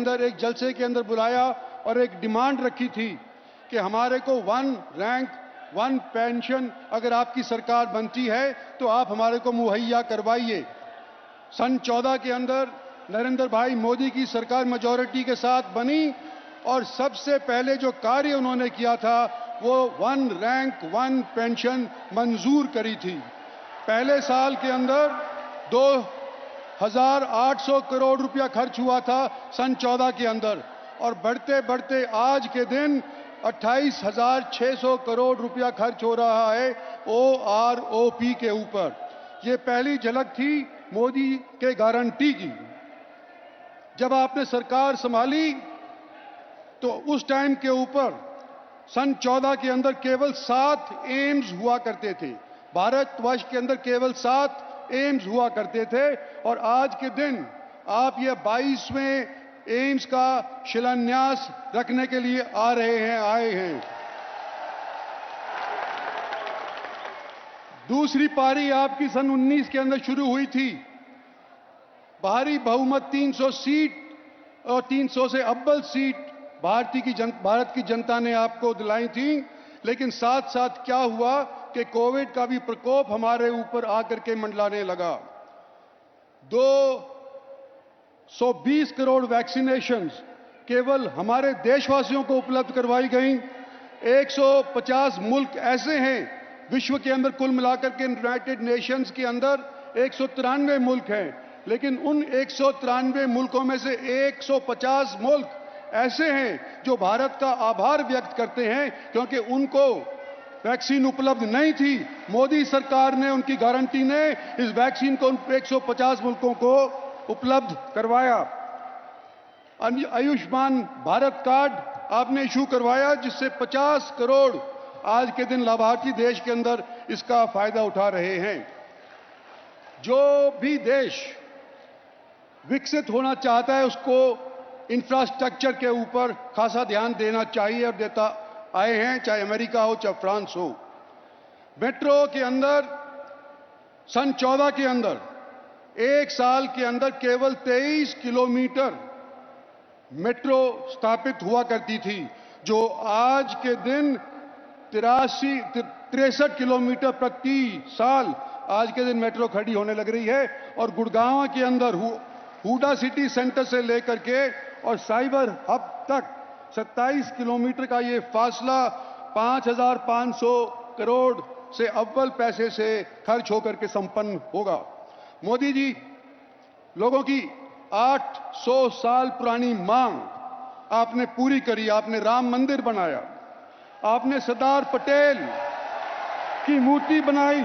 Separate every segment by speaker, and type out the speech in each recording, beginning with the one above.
Speaker 1: अंदर एक जलसे के अंदर बुलाया और एक डिमांड रखी थी कि हमारे को 1 रैंक 1 पेंशन अगर आपकी सरकार बनती है तो आप हमारे को मुहैया करवाइए। सन 14 के अंदर नरेंद्र भाई मोदी की सरकार मेजॉरिटी के साथ बनी और सबसे पहले जो कार्य उन्होंने किया था वो 1 रैंक 1 पेंशन मंजूर करी थी। पहले साल के अंदर 2,800 करोड़ रुपया खर्च हुआ था सन 14 के अंदर, और बढ़ते बढ़ते आज के दिन 28,600 करोड़ रुपया खर्च हो रहा है OROP के ऊपर। ये पहली झलक थी मोदी के गारंटी की। जब आपने सरकार संभाली तो उस टाइम के ऊपर सन 14 के अंदर केवल 7 एम्स हुआ करते थे। भारतवर्ष के अंदर केवल 7 एम्स हुआ करते थे, और आज के दिन आप ये 22वें एम्स का शिलान्यास रखने के लिए आए हैं। दूसरी पारी आपकी सन 19 के अंदर शुरू हुई थी। भारी बहुमत 300 सीट और 300 से अव्वल सीट भारत की जनता ने आपको दिलाई थी। लेकिन साथ साथ क्या हुआ कि कोविड का भी प्रकोप हमारे ऊपर आकर के मंडलाने लगा। 220 करोड़ वैक्सीनेशंस केवल हमारे देशवासियों को उपलब्ध करवाई गई। 150 मुल्क ऐसे हैं विश्व के अंदर, कुल मिलाकर के यूनाइटेड नेशंस के अंदर 193 मुल्क हैं, लेकिन उन 193 मुल्कों में से 150 मुल्क ऐसे हैं जो भारत का आभार व्यक्त करते हैं क्योंकि उनको वैक्सीन उपलब्ध नहीं थी। मोदी सरकार ने, उनकी गारंटी ने इस वैक्सीन को उन 150 मुल्कों को उपलब्ध करवाया। आयुष्मान भारत कार्ड आपने इशू करवाया जिससे 50 करोड़ आज के दिन लाभार्थी देश के अंदर इसका फायदा उठा रहे हैं। जो भी देश विकसित होना चाहता है उसको इंफ्रास्ट्रक्चर के ऊपर खासा ध्यान देना चाहिए और देता आए हैं, चाहे अमेरिका हो चाहे फ्रांस हो। मेट्रो के अंदर सन 14 के अंदर एक साल के अंदर केवल 23 किलोमीटर मेट्रो स्थापित हुआ करती थी, जो आज के दिन 63 किलोमीटर प्रति साल आज के दिन मेट्रो खड़ी होने लग रही है। और गुड़गांव के अंदर हुडा सिटी सेंटर से लेकर के और साइबर हब तक 27 किलोमीटर का ये फासला 5,500 करोड़ से अव्वल पैसे से खर्च होकर के संपन्न होगा। मोदी जी, लोगों की 800 साल पुरानी मांग आपने पूरी करी। आपने राम मंदिर बनाया, आपने सरदार पटेल की मूर्ति बनाई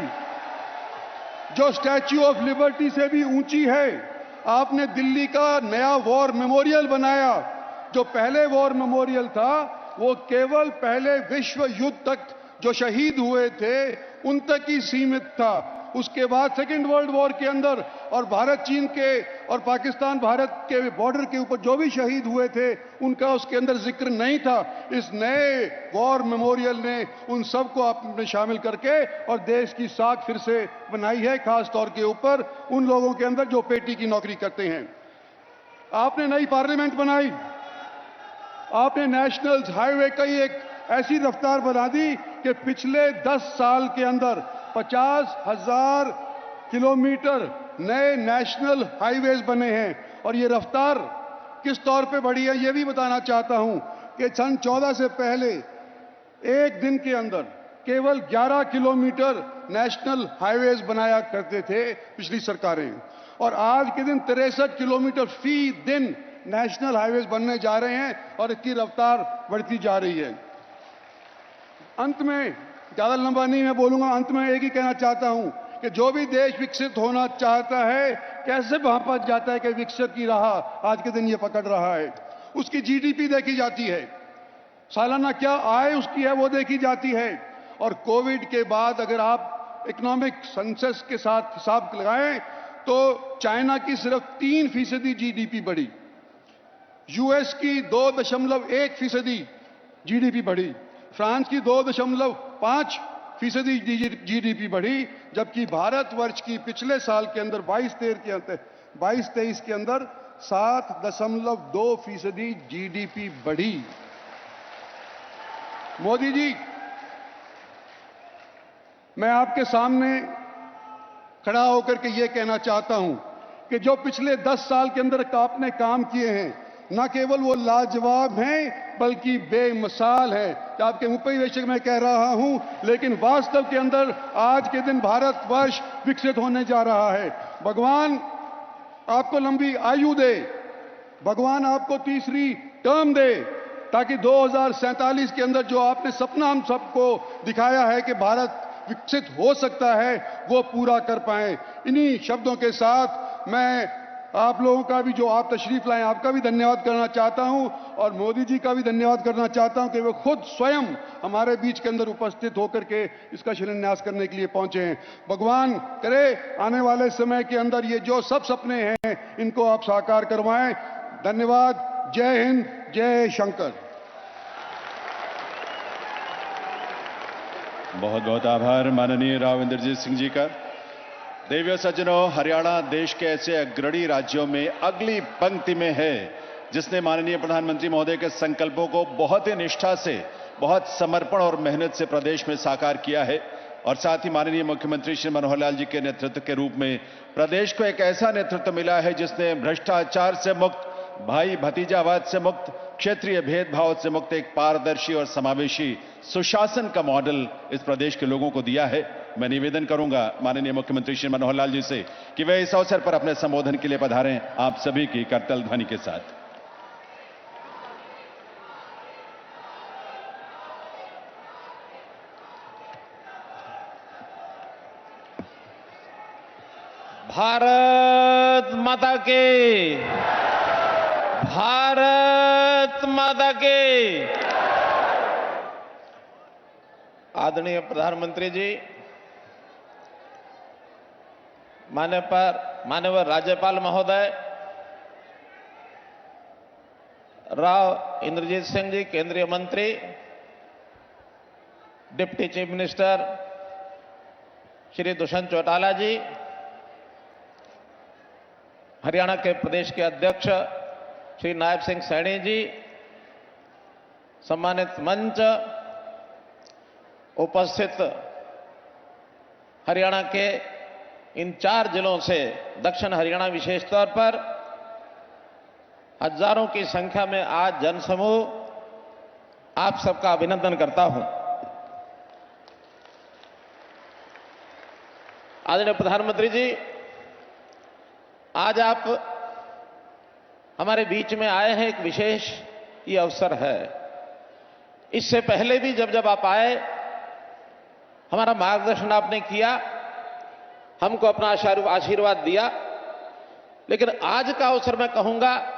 Speaker 1: जो स्टैच्यू ऑफ लिबर्टी से भी ऊंची है। आपने दिल्ली का नया वॉर मेमोरियल बनाया। जो पहले वॉर मेमोरियल था वो केवल पहले विश्व युद्ध तक जो शहीद हुए थे उन तक ही सीमित था। उसके बाद सेकेंड वर्ल्ड वॉर के अंदर और भारत चीन के और पाकिस्तान भारत के बॉर्डर के ऊपर जो भी शहीद हुए थे उनका उसके अंदर जिक्र नहीं था। इस नए वॉर मेमोरियल ने उन सबको आपने शामिल करके और देश की साख फिर से बनाई है, खास तौर के ऊपर उन लोगों के अंदर जो पेटी की नौकरी करते हैं। आपने नई पार्लियामेंट बनाई, आपने नेशनल हाईवे की एक ऐसी रफ्तार बना दी कि पिछले 10 साल के अंदर 50,000 किलोमीटर नए नेशनल हाईवेज बने हैं। और ये रफ्तार किस तौर पे बढ़ी है ये भी बताना चाहता हूं कि सन 14 से पहले एक दिन के अंदर केवल 11 किलोमीटर नेशनल हाईवेज बनाया करते थे पिछली सरकारें, और आज के दिन 63 किलोमीटर फी दिन नेशनल हाईवेज बनने जा रहे हैं और इसकी रफ्तार बढ़ती जा रही है। अंत में, ज्यादा लंबा नहीं मैं बोलूंगा, अंत में एक ही कहना चाहता हूं कि जो भी देश विकसित होना चाहता है कैसे भांपा जाता है कि विकसित की राह आज के दिन ये पकड़ रहा है। उसकी जीडीपी देखी जाती है, सालाना क्या आय उसकी है वो देखी जाती है। और कोविड के बाद अगर आप इकोनॉमिक सेंसस के साथ हिसाब लगाएं तो चाइना की सिर्फ 3% जीडीपी बढ़ी, यूएस की 2.1% जीडीपी बढ़ी, फ्रांस की 2.5% जीडीपी बढ़ी, जबकि भारतवर्ष की पिछले साल के अंदर 22-23 के अंदर 7.2% जीडीपी बढ़ी। मोदी जी, मैं आपके सामने खड़ा होकर के ये कहना चाहता हूं कि जो पिछले 10 साल के अंदर आपने काम किए हैं, न केवल वो लाजवाब हैं बल्कि बेमिसाल है। कि आपके मुंह पे बेशक मैं कह रहा हूं, लेकिन वास्तव के अंदर आज के दिन भारतवर्ष विकसित होने जा रहा है। भगवान आपको लंबी आयु दे, भगवान आपको तीसरी टर्म दे, ताकि 2047 के अंदर जो आपने सपना हम सबको दिखाया है कि भारत विकसित हो सकता है, वो पूरा कर पाए। इन्हीं शब्दों के साथ मैं आप लोगों का भी, जो आप तशरीफ लाए, आपका भी धन्यवाद करना चाहता हूं और मोदी जी का भी धन्यवाद करना चाहता हूं कि वे खुद स्वयं हमारे बीच के अंदर उपस्थित होकर के इसका शिलान्यास करने के लिए पहुंचे हैं। भगवान करे आने वाले समय के अंदर ये जो सब सपने हैं इनको आप साकार करवाएं। धन्यवाद। जय हिंद, जय शंकर।
Speaker 2: बहुत बहुत आभार माननीय राव इंद्रजीत सिंह जी का। देवियों सज्जनों, हरियाणा देश के ऐसे अग्रणी राज्यों में अगली पंक्ति में है जिसने माननीय प्रधानमंत्री महोदय के संकल्पों को बहुत ही निष्ठा से, बहुत समर्पण और मेहनत से प्रदेश में साकार किया है। और साथ ही माननीय मुख्यमंत्री श्री मनोहर लाल जी के नेतृत्व के रूप में प्रदेश को एक ऐसा नेतृत्व मिला है जिसने भ्रष्टाचार से मुक्त, भाई भतीजावाद से मुक्त, क्षेत्रीय भेदभाव से मुक्त एक पारदर्शी और समावेशी सुशासन का मॉडल इस प्रदेश के लोगों को दिया है। मैं निवेदन करूंगा माननीय मुख्यमंत्री श्री मनोहर लाल जी से कि वे इस अवसर पर अपने संबोधन के लिए पधारें आप सभी की करतल ध्वनि के साथ।
Speaker 3: भारत माता के, भारत माता के। आदरणीय प्रधानमंत्री जी, माननीय राज्यपाल महोदय राव इंद्रजीत सिंह जी, केंद्रीय मंत्री, deputy chief minister Shri Dushyant Chautala ji, Haryana के प्रदेश के अध्यक्ष श्री नायब सिंह सैनी जी, सम्मानित मंच, उपस्थित हरियाणा के इन 4 जिलों से दक्षिण हरियाणा विशेष तौर पर हजारों की संख्या में आज जनसमूह, आप सबका अभिनंदन करता हूं। आदरणीय प्रधानमंत्री जी, आज आप हमारे बीच में आए हैं, एक विशेष ये अवसर है। इससे पहले भी जब आप आए, हमारा मार्गदर्शन आपने किया, हमको अपना आशीर्वाद दिया, लेकिन आज का अवसर मैं कहूंगा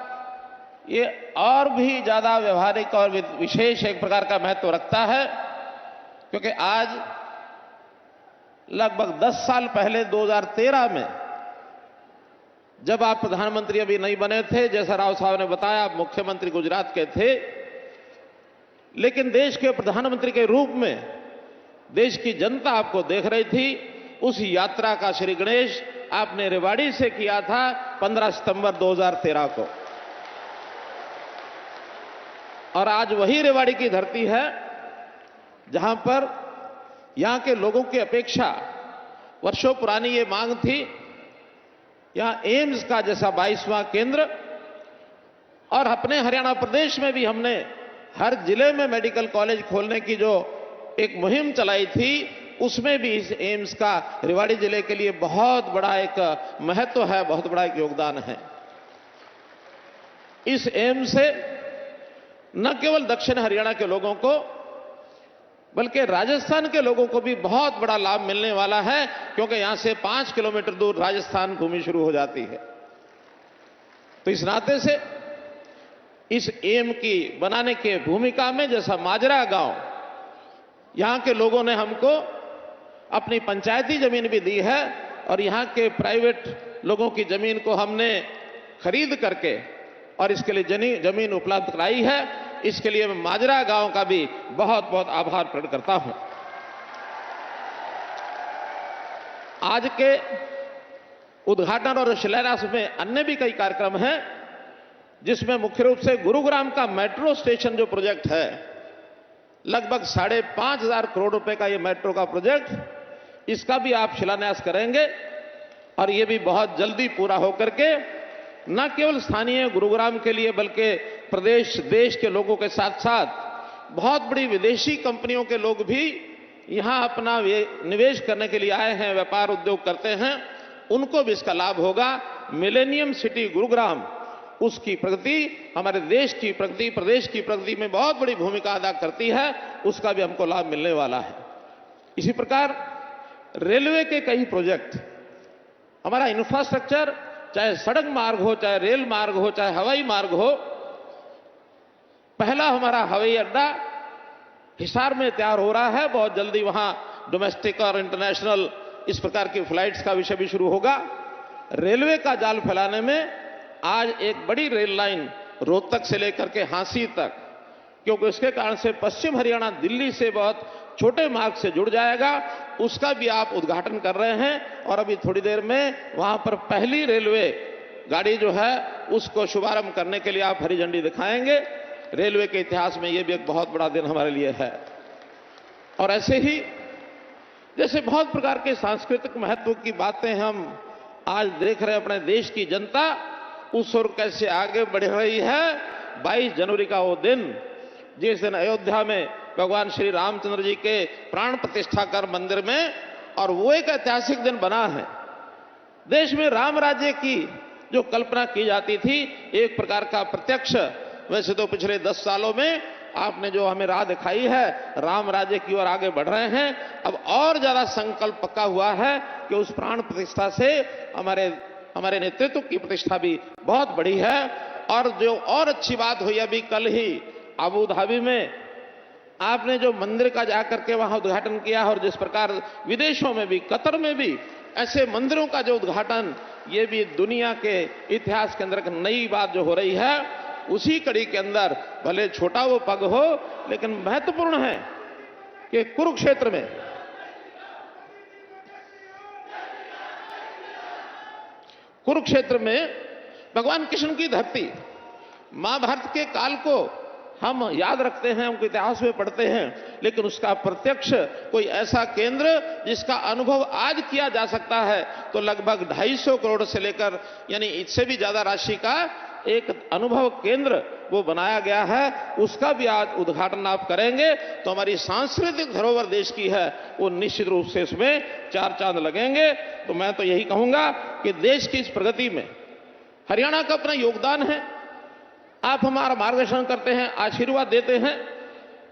Speaker 3: ये और भी ज्यादा व्यवहारिक और विशेष एक प्रकार का महत्व रखता है, क्योंकि आज लगभग 10 साल पहले 2013 में जब आप प्रधानमंत्री अभी नहीं बने थे, जैसा राव साहब ने बताया, आप मुख्यमंत्री गुजरात के थे, लेकिन देश के प्रधानमंत्री के रूप में देश की जनता आपको देख रही थी। उस यात्रा का श्री गणेश आपने रेवाड़ी से किया था 15 सितंबर 2013 को, और आज वही रेवाड़ी की धरती है जहां पर यहां के लोगों की अपेक्षा, वर्षों पुरानी ये मांग थी, यहां एम्स का जैसा 22वां केंद्र, और अपने हरियाणा प्रदेश में भी हमने हर जिले में मेडिकल कॉलेज खोलने की जो एक मुहिम चलाई थी, उसमें भी इस एम्स का रेवाड़ी जिले के लिए बहुत बड़ा एक महत्व है, बहुत बड़ा एक योगदान है। इस एम्स से न केवल दक्षिण हरियाणा के लोगों को बल्कि राजस्थान के लोगों को भी बहुत बड़ा लाभ मिलने वाला है, क्योंकि यहां से 5 किलोमीटर दूर राजस्थान भूमि शुरू हो जाती है। तो इस नाते से इस एम की बनाने के भूमिका में, जैसा माजरा गांव, यहां के लोगों ने हमको अपनी पंचायती जमीन भी दी है, और यहां के प्राइवेट लोगों की जमीन को हमने खरीद करके और इसके लिए जमीन उपलब्ध कराई है। इसके लिए मैं माजरा गांव का भी बहुत बहुत आभार प्रकट करता हूं। आज के उद्घाटन और शिलान्यास में अन्य भी कई कार्यक्रम हैं, जिसमें मुख्य रूप से गुरुग्राम का मेट्रो स्टेशन जो प्रोजेक्ट है, लगभग 5,500 करोड़ रुपए का ये मेट्रो का प्रोजेक्ट, इसका भी आप शिलान्यास करेंगे और ये भी बहुत जल्दी पूरा होकर के न केवल स्थानीय गुरुग्राम के लिए बल्कि प्रदेश देश के लोगों के साथ साथ बहुत बड़ी विदेशी कंपनियों के लोग भी यहां अपना निवेश करने के लिए आए हैं, व्यापार उद्योग करते हैं, उनको भी इसका लाभ होगा। मिलेनियम सिटी गुरुग्राम, उसकी प्रगति हमारे देश की प्रगति, प्रदेश की प्रगति में बहुत बड़ी भूमिका अदा करती है, उसका भी हमको लाभ मिलने वाला है। इसी प्रकार रेलवे के कई प्रोजेक्ट, हमारा इंफ्रास्ट्रक्चर, चाहे सड़क मार्ग हो, चाहे रेल मार्ग हो, चाहे हवाई मार्ग हो, पहला हमारा हवाई अड्डा हिसार में तैयार हो रहा है, बहुत जल्दी वहां डोमेस्टिक और इंटरनेशनल इस प्रकार की फ्लाइट्स का विषय भी शुरू होगा। रेलवे का जाल फैलाने में आज एक बड़ी रेल लाइन रोहतक से लेकर के हांसी तक, क्योंकि उसके कारण से पश्चिम हरियाणा दिल्ली से बहुत छोटे मार्ग से जुड़ जाएगा, उसका भी आप उद्घाटन कर रहे हैं और अभी थोड़ी देर में वहां पर पहली रेलवे गाड़ी जो है उसको शुभारंभ करने के लिए आप हरी झंडी दिखाएंगे। रेलवे के इतिहास में यह भी एक बहुत बड़ा दिन हमारे लिए है। और ऐसे ही जैसे बहुत प्रकार के सांस्कृतिक महत्व की बातें हम आज देख रहे हैं, अपने देश की जनता उस ओर कैसे आगे बढ़ रही है। 22 जनवरी का वो दिन, जिस दिन अयोध्या में भगवान श्री रामचंद्र जी के प्राण प्रतिष्ठा कर मंदिर में, और वो एक ऐतिहासिक दिन बना है। देश में राम राज्य की जो कल्पना की जाती थी, एक प्रकार का प्रत्यक्ष, वैसे तो पिछले 10 सालों में आपने जो हमें राह दिखाई है, राम राज्य की ओर आगे बढ़ रहे हैं। अब और ज्यादा संकल्प पक्का हुआ है कि उस प्राण प्रतिष्ठा से हमारे नेतृत्व की प्रतिष्ठा भी बहुत बड़ी है। और जो और अच्छी बात हुई, अभी कल ही अबू धाबी में आपने जो मंदिर का जाकर के वहां उद्घाटन किया, और जिस प्रकार विदेशों में भी, कतर में भी ऐसे मंदिरों का जो उद्घाटन, ये भी दुनिया के इतिहास के अंदर एक नई बात जो हो रही है। उसी कड़ी के अंदर भले छोटा वो पग हो, लेकिन महत्वपूर्ण है कि कुरुक्षेत्र में भगवान कृष्ण की धरती, महाभारत के काल को हम याद रखते हैं, उनके इतिहास में पढ़ते हैं, लेकिन उसका प्रत्यक्ष कोई ऐसा केंद्र जिसका अनुभव आज किया जा सकता है, तो लगभग 250 करोड़ से लेकर यानी इससे भी ज्यादा राशि का एक अनुभव केंद्र वो बनाया गया है। उसका भी आज उद्घाटन आप करेंगे तो हमारी सांस्कृतिक धरोहर देश की है, वो निश्चित रूप से इसमें 4 चांद लगेंगे। तो मैं तो यही कहूंगा कि देश की इस प्रगति में हरियाणा का अपना योगदान है। आप हमारा मार्गदर्शन करते हैं, आशीर्वाद देते हैं,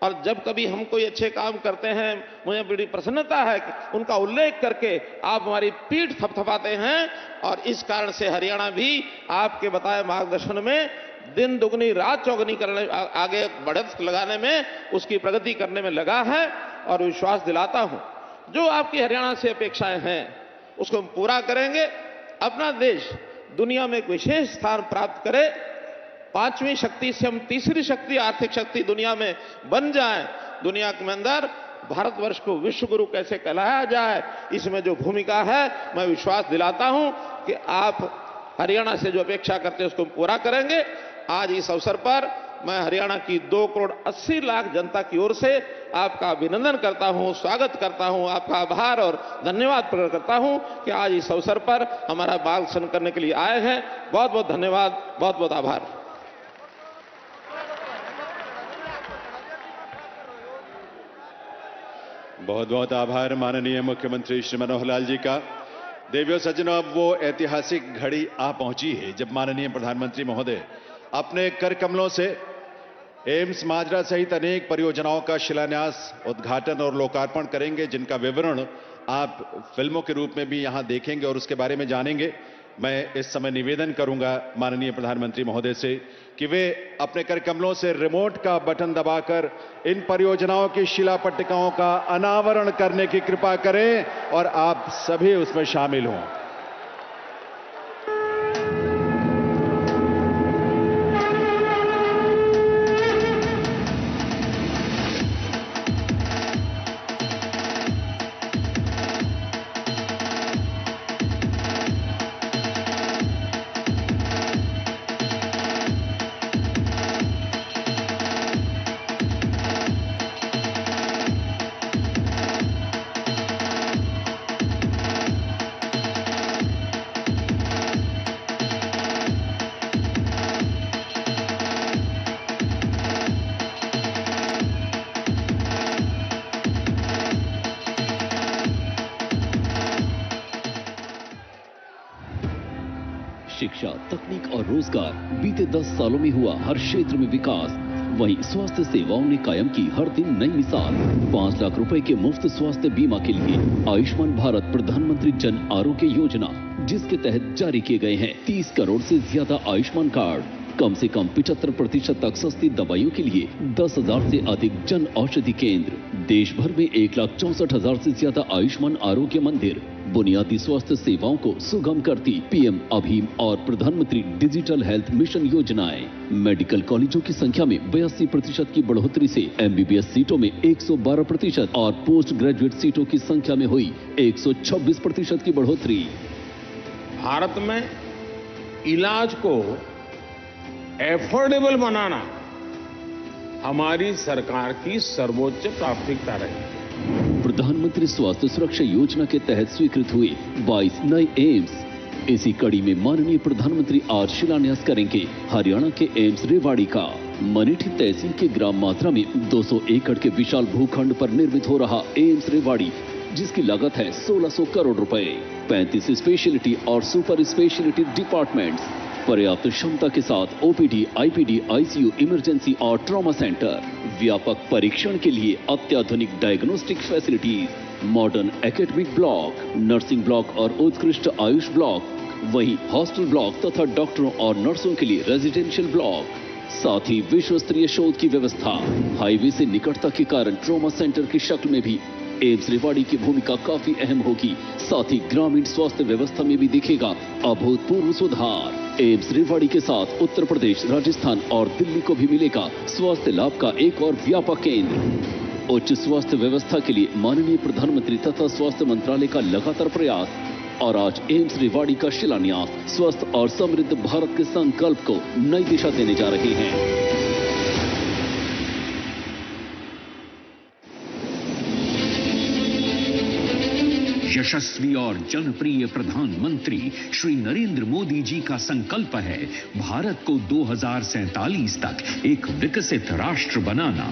Speaker 3: और जब कभी हम कोई अच्छे काम करते हैं, मुझे बड़ी प्रसन्नता है कि उनका उल्लेख करके आप हमारी पीठ थपथपाते हैं। और इस कारण से हरियाणा भी आपके बताए मार्गदर्शन में दिन दुगनी रात चौगनी करने, आगे बढ़त लगाने में, उसकी प्रगति करने में लगा है। और विश्वास दिलाता हूं, जो आपकी हरियाणा से अपेक्षाएं हैं उसको हम पूरा करेंगे। अपना देश दुनिया में एक विशेष स्थान प्राप्त करे, 5वीं शक्ति से हम तीसरी शक्ति, आर्थिक शक्ति दुनिया में बन जाएं। दुनिया के अंदर भारतवर्ष को विश्व गुरु कैसे कहलाया जाए, इसमें जो भूमिका है, मैं विश्वास दिलाता हूं कि आप हरियाणा से जो अपेक्षा करते हैं उसको पूरा करेंगे। आज इस अवसर पर मैं हरियाणा की 2 करोड़ 80 लाख जनता की ओर से आपका अभिनंदन करता हूं, स्वागत करता हूं, आपका आभार और धन्यवाद प्रकट करता हूं कि आज इस अवसर पर हमारा मार्गदर्शन करने के लिए आए हैं। बहुत बहुत धन्यवाद, बहुत बहुत आभार।
Speaker 2: बहुत बहुत आभार माननीय मुख्यमंत्री श्री मनोहर लाल जी का। देवियों सज्जनों, अब वो ऐतिहासिक घड़ी आ पहुंची है जब माननीय प्रधानमंत्री महोदय अपने कर कमलों से एम्स माजरा सहित अनेक परियोजनाओं का शिलान्यास, उद्घाटन और लोकार्पण करेंगे, जिनका विवरण आप फिल्मों के रूप में भी यहां देखेंगे और उसके बारे में जानेंगे। मैं इस समय निवेदन करूंगा माननीय प्रधानमंत्री महोदय से कि वे अपने कर कमलों से रिमोट का बटन दबाकर इन परियोजनाओं की शिला पट्टिकाओं का अनावरण करने की कृपा करें और आप सभी उसमें शामिल हों।
Speaker 4: शिक्षा, तकनीक और रोजगार, बीते 10 सालों में हुआ हर क्षेत्र में विकास। वहीं स्वास्थ्य सेवाओं ने कायम की हर दिन नई मिसाल। 5 लाख रुपए के मुफ्त स्वास्थ्य बीमा के लिए आयुष्मान भारत प्रधानमंत्री जन आरोग्य योजना, जिसके तहत जारी किए गए हैं 30 करोड़ से ज्यादा आयुष्मान कार्ड। कम से कम 75% तक सस्ती दवाइयों के लिए 10,000 से अधिक जन औषधि केंद्र। देश भर में 1,64,000 से ज्यादा आयुष्मान आरोग्य मंदिर। बुनियादी स्वास्थ्य सेवाओं को सुगम करती पीएम अभीम और प्रधानमंत्री डिजिटल हेल्थ मिशन योजनाएं। मेडिकल कॉलेजों की संख्या में 82% की बढ़ोतरी से एमबीबीएस सीटों में 112% और पोस्ट ग्रेजुएट सीटों की संख्या में हुई 126% की बढ़ोतरी।
Speaker 3: भारत में इलाज को एफोर्डेबल बनाना हमारी सरकार की सर्वोच्च प्राथमिकता रही।
Speaker 4: प्रधानमंत्री स्वास्थ्य सुरक्षा योजना के तहत स्वीकृत हुए 22 नए एम्स। इसी कड़ी में माननीय प्रधानमंत्री आज शिलान्यास करेंगे हरियाणा के एम्स रेवाड़ी का। मनेठी तहसील के ग्राम मात्रा में 200 एकड़ के विशाल भूखंड पर निर्मित हो रहा एम्स रेवाड़ी, जिसकी लागत है 1600 करोड़ रुपए। 35 स्पेशलिटी और सुपर स्पेशलिटी डिपार्टमेंट्स, पर्याप्त क्षमता के साथ ओपीडी, आईपीडी, आईसीयू, इमरजेंसी और ट्रॉमा सेंटर, व्यापक परीक्षण के लिए अत्याधुनिक diagnostic facilities, modern academic block, nursing block और उत्कृष्ट आयुष ब्लॉक, वहीं हॉस्टल ब्लॉक तथा डॉक्टरों और नर्सों के लिए रेजिडेंशियल ब्लॉक, साथ ही विश्व स्तरीय शोध की व्यवस्था। हाईवे से निकटता के कारण ट्रॉमा सेंटर की शक्ल में भी एम्स रेवाड़ी की भूमिका काफी अहम होगी। साथ ही ग्रामीण स्वास्थ्य व्यवस्था में भी दिखेगा अभूतपूर्व सुधार। एम्स रेवाड़ी के साथ उत्तर प्रदेश, राजस्थान और दिल्ली को भी मिलेगा स्वास्थ्य लाभ का एक और व्यापक केंद्र। उच्च स्वास्थ्य व्यवस्था के लिए माननीय प्रधानमंत्री तथा स्वास्थ्य मंत्रालय का लगातार प्रयास और आज एम्स रेवाड़ी का शिलान्यास स्वस्थ और समृद्ध भारत के संकल्प को नई दिशा देने जा रहे हैं।
Speaker 5: यशस्वी और जनप्रिय प्रधानमंत्री श्री नरेंद्र मोदी जी का संकल्प है भारत को 2047 तक एक विकसित राष्ट्र बनाना।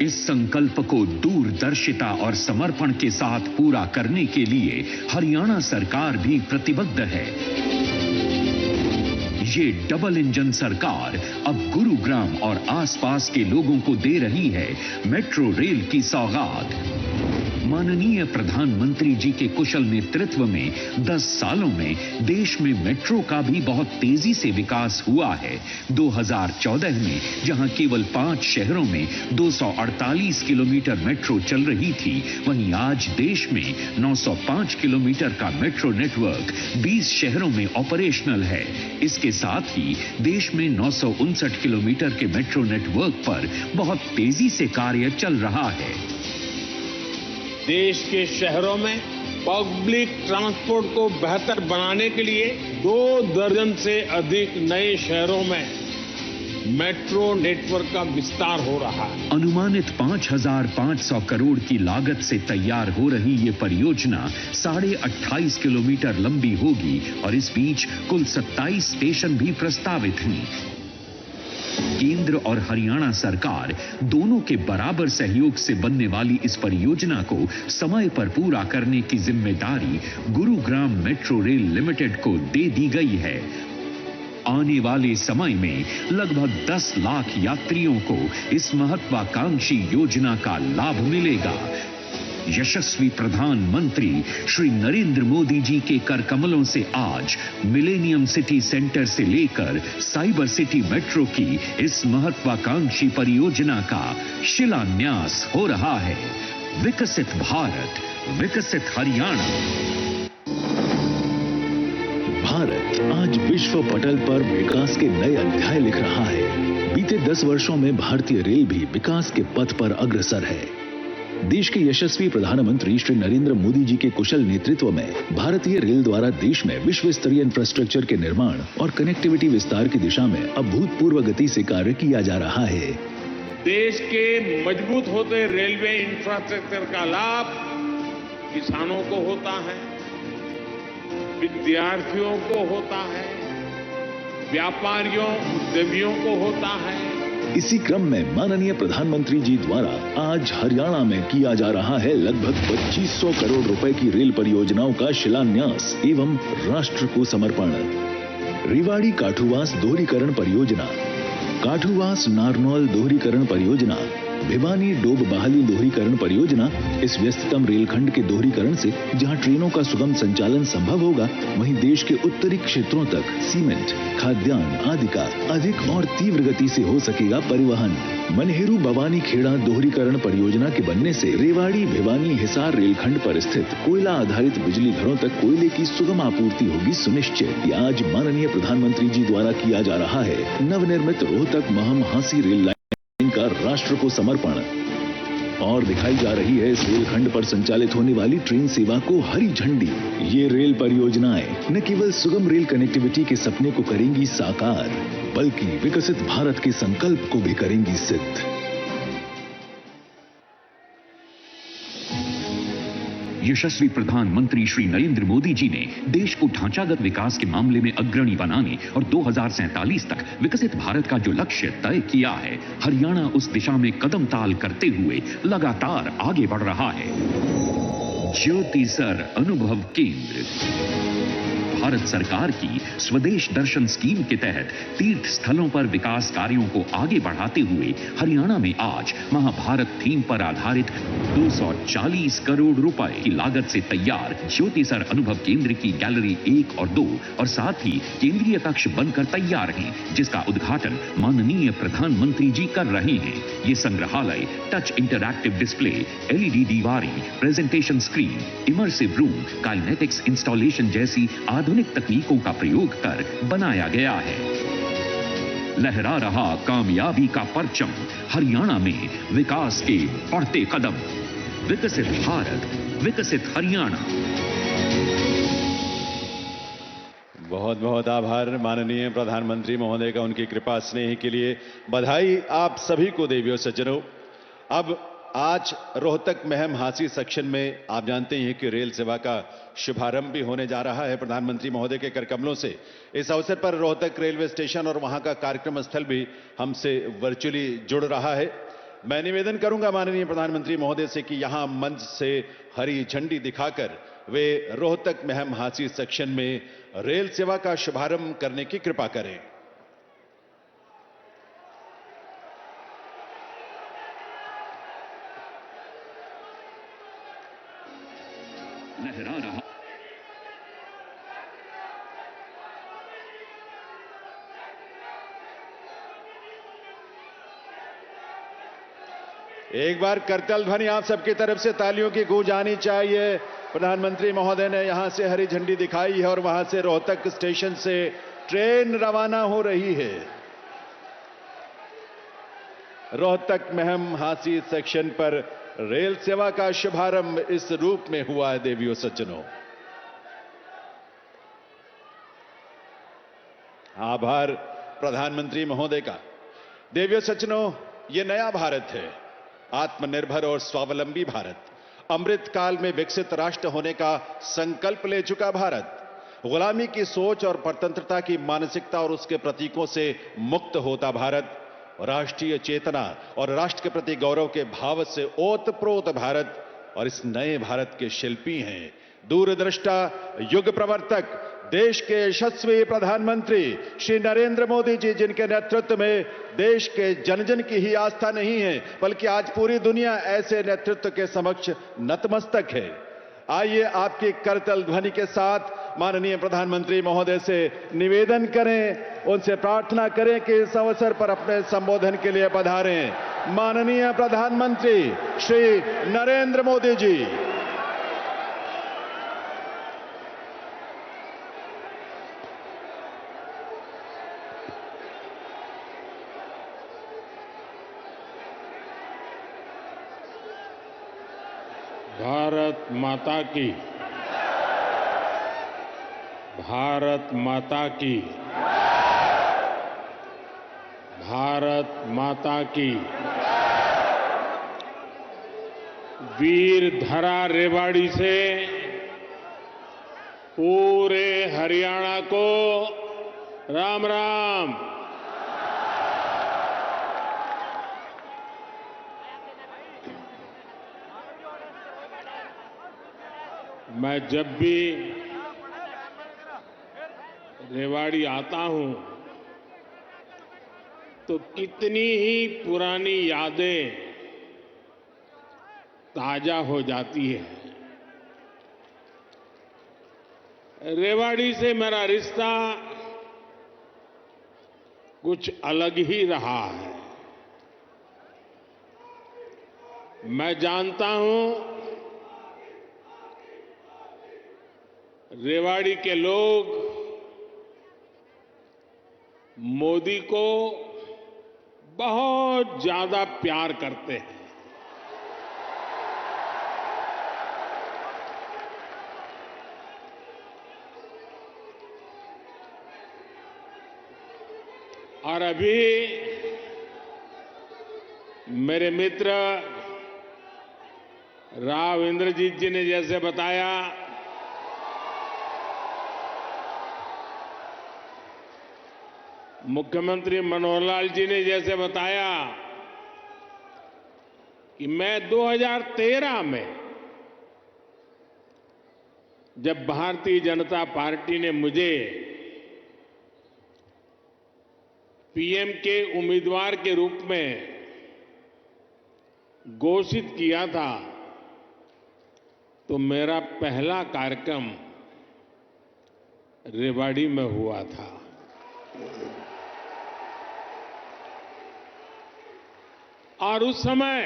Speaker 5: इस संकल्प को दूरदर्शिता और समर्पण के साथ पूरा करने के लिए हरियाणा सरकार भी प्रतिबद्ध है। ये डबल इंजन सरकार अब गुरुग्राम और आसपास के लोगों को दे रही है मेट्रो रेल की सौगात। माननीय प्रधानमंत्री जी के कुशल नेतृत्व में 10 सालों में देश में मेट्रो का भी बहुत तेजी से विकास हुआ है। 2014 में जहां केवल 5 शहरों में 248 किलोमीटर मेट्रो चल रही थी, वहीं आज देश में 905 किलोमीटर का मेट्रो नेटवर्क 20 शहरों में ऑपरेशनल है। इसके साथ ही देश में 959 किलोमीटर के मेट्रो नेटवर्क पर बहुत तेजी से कार्य चल रहा है।
Speaker 3: देश के शहरों में पब्लिक ट्रांसपोर्ट को बेहतर बनाने के लिए 2 दर्जन से अधिक नए शहरों में मेट्रो नेटवर्क का विस्तार हो रहा है।
Speaker 5: अनुमानित 5,500 करोड़ की लागत से तैयार हो रही ये परियोजना 28.5 किलोमीटर लंबी होगी और इस बीच कुल 27 स्टेशन भी प्रस्तावित हैं। केंद्र और हरियाणा सरकार दोनों के बराबर सहयोग से बनने वाली इस परियोजना को समय पर पूरा करने की जिम्मेदारी गुरुग्राम मेट्रो रेल लिमिटेड को दे दी गई है। आने वाले समय में लगभग 10 लाख यात्रियों को इस महत्वाकांक्षी योजना का लाभ मिलेगा। यशस्वी प्रधानमंत्री श्री नरेंद्र मोदी जी के कर कमलों से आज मिलेनियम सिटी सेंटर से लेकर साइबर सिटी मेट्रो की इस महत्वाकांक्षी परियोजना का शिलान्यास हो रहा है। विकसित भारत, विकसित हरियाणा।
Speaker 6: भारत आज विश्व पटल पर विकास के नए अध्याय लिख रहा है। बीते 10 वर्षों में भारतीय रेल भी विकास के पथ पर अग्रसर है। देश के यशस्वी प्रधानमंत्री श्री नरेंद्र मोदी जी के कुशल नेतृत्व में भारतीय रेल द्वारा देश में विश्व स्तरीय इंफ्रास्ट्रक्चर के निर्माण और कनेक्टिविटी विस्तार की दिशा में अभूतपूर्व गति से कार्य किया जा रहा है।
Speaker 3: देश के मजबूत होते रेलवे इंफ्रास्ट्रक्चर का लाभ किसानों को होता है, विद्यार्थियों को होता है, व्यापारियों, उद्यमियों को होता है।
Speaker 6: इसी क्रम में माननीय प्रधानमंत्री जी द्वारा आज हरियाणा में किया जा रहा है लगभग 2500 करोड़ रुपए की रेल परियोजनाओं का शिलान्यास एवं राष्ट्र को समर्पण। रेवाड़ी काठूवास दोहरीकरण परियोजना, काठूवास नारनौल दोहरीकरण परियोजना, भिवानी डोब बहाली दोहरीकरण परियोजना। इस व्यस्ततम रेलखंड के दोहरीकरण से जहां ट्रेनों का सुगम संचालन संभव होगा, वहीं देश के उत्तरी क्षेत्रों तक सीमेंट, खाद्यान्न आदि का अधिक और तीव्र गति से हो सकेगा परिवहन। मनहेरू बवानी खेड़ा दोहरीकरण परियोजना के बनने से रेवाड़ी भिवानी हिसार रेलखंड पर स्थित कोयला आधारित बिजली घरों तक कोयले की सुगम आपूर्ति होगी सुनिश्चित। आज माननीय प्रधानमंत्री जी द्वारा किया जा रहा है नवनिर्मित रोहतक महम हांसी रेल लाइन का राष्ट्र को समर्पण। और दिखाई जा रही है इस रेलखंड पर संचालित होने वाली ट्रेन सेवा को हरी झंडी। ये रेल परियोजनाएं न केवल सुगम रेल कनेक्टिविटी के सपने को करेंगी साकार, बल्कि विकसित भारत के संकल्प को भी करेंगी सिद्ध।
Speaker 5: यशस्वी प्रधानमंत्री श्री नरेंद्र मोदी जी ने देश को ढांचागत विकास के मामले में अग्रणी बनाने और 2047 तक विकसित भारत का जो लक्ष्य तय किया है, हरियाणा उस दिशा में कदम ताल करते हुए लगातार आगे बढ़ रहा है। ज्योति सर अनुभव केंद्र भारत सरकार की स्वदेश दर्शन स्कीम के तहत तीर्थ स्थलों पर विकास कार्यों को आगे बढ़ाते हुए हरियाणा में आज महाभारत थीम पर आधारित 240 करोड़ रुपए की लागत से तैयार ज्योति सर अनुभव केंद्र की गैलरी 1 और 2 और साथ ही केंद्रीय कक्ष बनकर तैयार हैं, जिसका उद्घाटन माननीय प्रधानमंत्री जी कर रहे हैं। ये संग्रहालय टच इंटरैक्टिव डिस्प्ले, LED दीवारें, presentation screen, immersive room, kinetics installation जैसी आधुनिक तकनीकों का प्रयोग कर बनाया गया है। लहरा रहा कामयाबी का परचम, हरियाणा में विकास के बढ़ते कदम। विकसित भारत, विकसित हरियाणा।
Speaker 2: बहुत बहुत आभार माननीय प्रधानमंत्री महोदय का उनकी कृपा स्नेह के लिए। बधाई आप सभी को देवियों सज्जनों। अब आज रोहतक महम हांसी सेक्शन में आप जानते हैं कि रेल सेवा का शुभारंभ भी होने जा रहा है प्रधानमंत्री महोदय के करकमलों से। इस अवसर पर रोहतक रेलवे स्टेशन और वहां का कार्यक्रम स्थल भी हमसे वर्चुअली जुड़ रहा है। मैं निवेदन करूंगा माननीय प्रधानमंत्री महोदय से कि यहां मंच से हरी झंडी दिखाकर वे रोहतक महम हांसी सेक्शन में रेल सेवा का शुभारंभ करने की कृपा करें।
Speaker 5: लहरा रहा
Speaker 2: एक बार करतल ध्वनि आप सबकी तरफ से तालियों की गूंज आनी चाहिए। प्रधानमंत्री महोदय ने यहां से हरी झंडी दिखाई है और वहां से रोहतक स्टेशन से ट्रेन रवाना हो रही है। रोहतक महम हांसी सेक्शन पर रेल सेवा का शुभारंभ इस रूप में हुआ है देवियों सज्जनों। आभार प्रधानमंत्री महोदय का। देवियों सज्जनों, यह नया भारत है, आत्मनिर्भर और स्वावलंबी भारत, अमृत काल में विकसित राष्ट्र होने का संकल्प ले चुका भारत, गुलामी की सोच और परतंत्रता की मानसिकता और उसके प्रतीकों से मुक्त होता भारत, राष्ट्रीय चेतना और राष्ट्र के प्रति गौरव के भाव से ओतप्रोत भारत। और इस नए भारत के शिल्पी हैं दूरदृष्टा युग प्रवर्तक देश के यशस्वी प्रधानमंत्री श्री नरेंद्र मोदी जी, जिनके नेतृत्व में देश के जन जन की ही आस्था नहीं है बल्कि आज पूरी दुनिया ऐसे नेतृत्व के समक्ष नतमस्तक है। आइए आपकी करतल ध्वनि के साथ माननीय प्रधानमंत्री महोदय से निवेदन करें, उनसे प्रार्थना करें कि इस अवसर पर अपने संबोधन के लिए पधारें। माननीय प्रधानमंत्री श्री नरेंद्र मोदी जी।
Speaker 7: भारत माता की, भारत माता की, भारत माता की। वीर धरा रेवाड़ी से पूरे हरियाणा को राम राम। मैं जब भी रेवाड़ी आता हूं तो कितनी ही पुरानी यादें ताजा हो जाती है। रेवाड़ी से मेरा रिश्ता कुछ अलग ही रहा है। मैं जानता हूं रेवाड़ी के लोग मोदी को बहुत ज्यादा प्यार करते हैं। और अभी मेरे मित्र राव इंद्रजीत जी ने जैसे बताया, मुख्यमंत्री मनोहर लाल जी ने जैसे बताया कि मैं 2013 में जब भारतीय जनता पार्टी ने मुझे पीएम के उम्मीदवार के रूप में घोषित किया था, तो मेरा पहला कार्यक्रम रेवाड़ी में हुआ था। और उस समय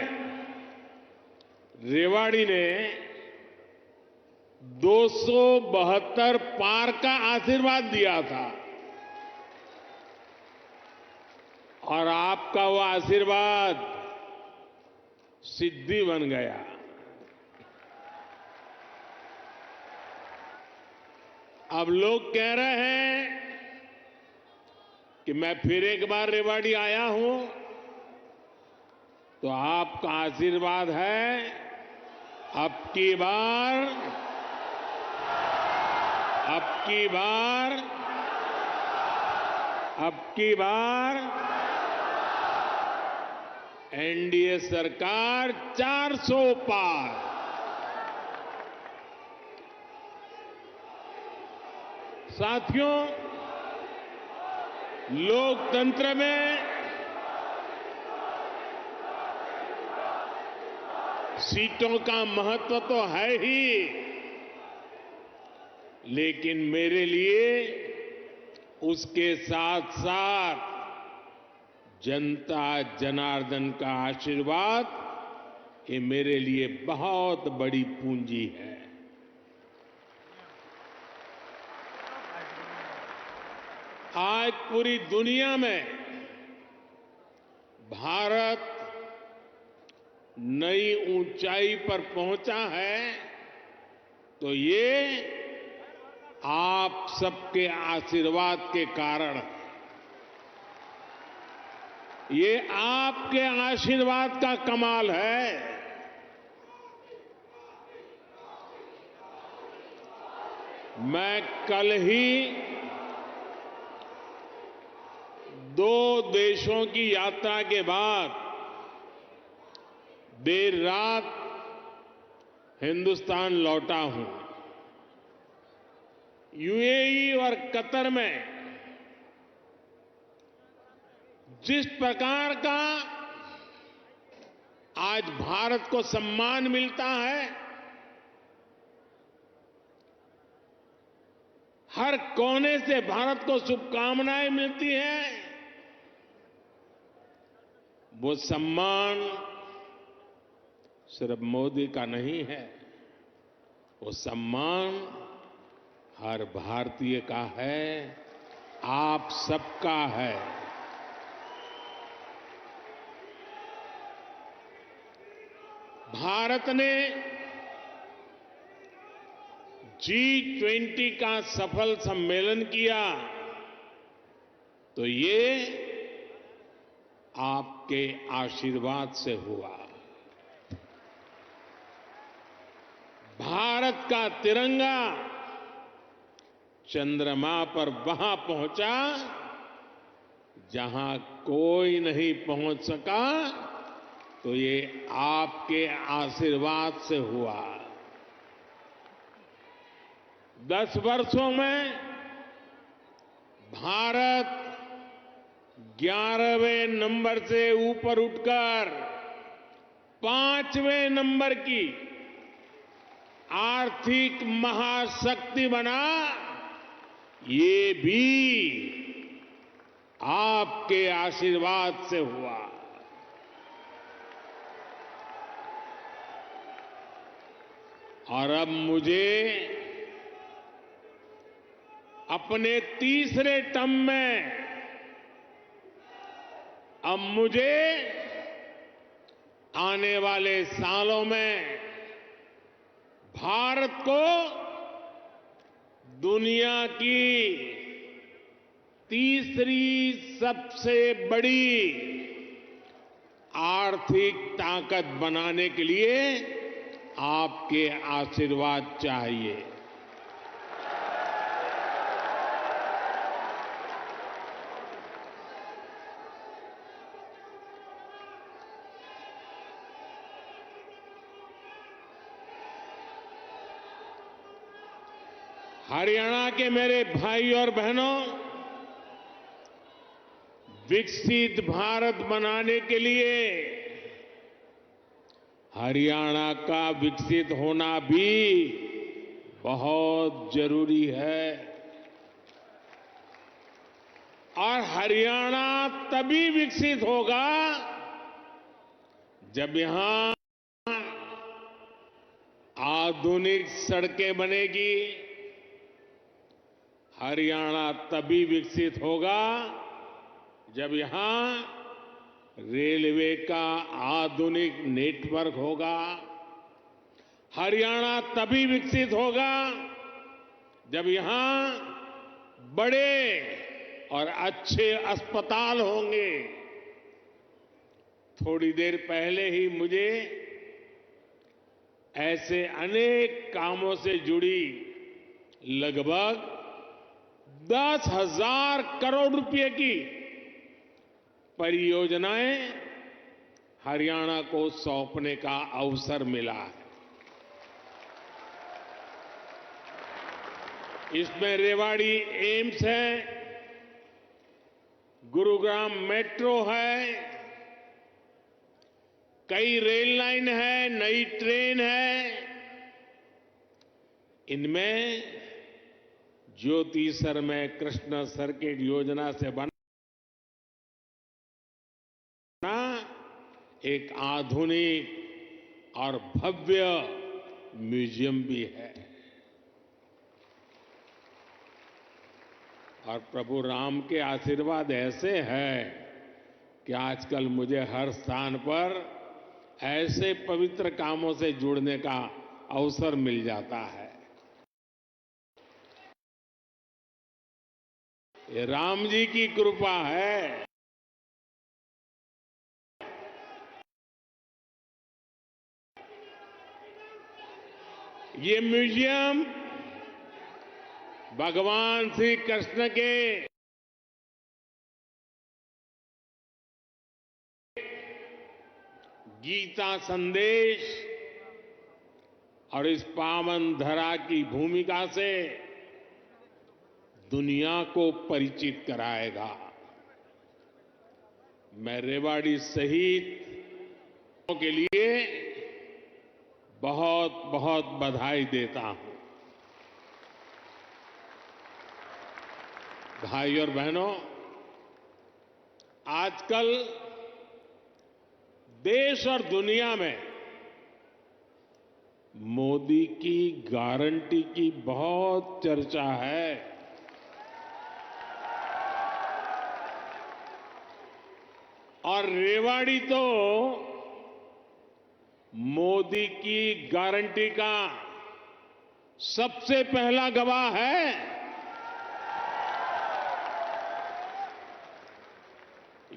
Speaker 7: रेवाड़ी ने 272 पार का आशीर्वाद दिया था और आपका वो आशीर्वाद सिद्धि बन गया। अब लोग कह रहे हैं कि मैं फिर एक बार रेवाड़ी आया हूं, तो आपका आशीर्वाद है अब की बार एनडीए सरकार 400 पार। साथियों, लोकतंत्र में सीटों का महत्व तो है ही, लेकिन मेरे लिए उसके साथ साथ जनता जनार्दन का आशीर्वाद, ये मेरे लिए बहुत बड़ी पूंजी है। आज पूरी दुनिया में भारत नई ऊंचाई पर पहुंचा है, तो ये आप सबके आशीर्वाद के कारण, ये आपके आशीर्वाद का कमाल है। मैं कल ही 2 देशों की यात्रा के बाद देर रात हिंदुस्तान लौटा हूं। यूएई और कतर में जिस प्रकार का आज भारत को सम्मान मिलता है, हर कोने से भारत को शुभकामनाएं मिलती हैं, वो सम्मान सिर्फ मोदी का नहीं है, वो सम्मान हर भारतीय का है, आप सबका है। भारत ने G20 का सफल सम्मेलन किया, तो ये आपके आशीर्वाद से हुआ। भारत का तिरंगा चंद्रमा पर वहां पहुंचा जहां कोई नहीं पहुंच सका, तो ये आपके आशीर्वाद से हुआ। 10 वर्षों में भारत 11वें नंबर से ऊपर उठकर 5वें नंबर की आर्थिक महाशक्ति बना, ये भी आपके आशीर्वाद से हुआ। और अब मुझे अपने तीसरे टर्म में आने वाले सालों में भारत को दुनिया की तीसरी सबसे बड़ी आर्थिक ताकत बनाने के लिए आपके आशीर्वाद चाहिए। हरियाणा के मेरे भाई और बहनों, विकसित भारत बनाने के लिए हरियाणा का विकसित होना भी बहुत जरूरी है। और हरियाणा तभी विकसित होगा जब यहां आधुनिक सड़कें बनेगी। हरियाणा तभी विकसित होगा जब यहां रेलवे का आधुनिक नेटवर्क होगा। हरियाणा तभी विकसित होगा जब यहां बड़े और अच्छे अस्पताल होंगे। थोड़ी देर पहले ही मुझे ऐसे अनेक कामों से जुड़ी लगभग 10,000 करोड़ रुपए की परियोजनाएं हरियाणा को सौंपने का अवसर मिला है। इसमें रेवाड़ी एम्स है, गुरुग्राम मेट्रो है, कई रेल लाइन है, नई ट्रेन है। इनमें ज्योति सरमय कृष्ण सर्किट योजना से बना एक आधुनिक और भव्य म्यूजियम भी है। और प्रभु राम के आशीर्वाद ऐसे हैं कि आजकल मुझे हर स्थान पर ऐसे पवित्र कामों से जुड़ने का अवसर मिल जाता है। ये राम जी की कृपा है। ये म्यूजियम भगवान श्री कृष्ण के गीता संदेश और इस पावन धरा की भूमिका से दुनिया को परिचित कराएगा। मैं रेवाड़ी सहित के लिए बहुत बहुत बधाई देता हूं। भाई और बहनों, आजकल देश और दुनिया में मोदी की गारंटी की बहुत चर्चा है। और रेवाड़ी तो मोदी की गारंटी का सबसे पहला गवाह है।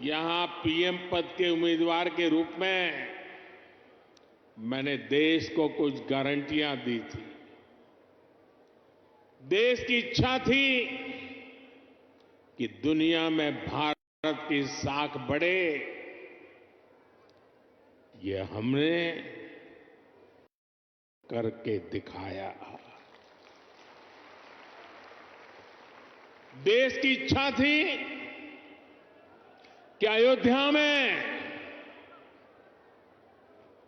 Speaker 7: यहां पीएम पद के उम्मीदवार के रूप में मैंने देश को कुछ गारंटियां दी थी। देश की इच्छा थी कि दुनिया में भारत की साख बढ़े। ये हमने करके दिखाया। देश की इच्छा थी कि अयोध्या में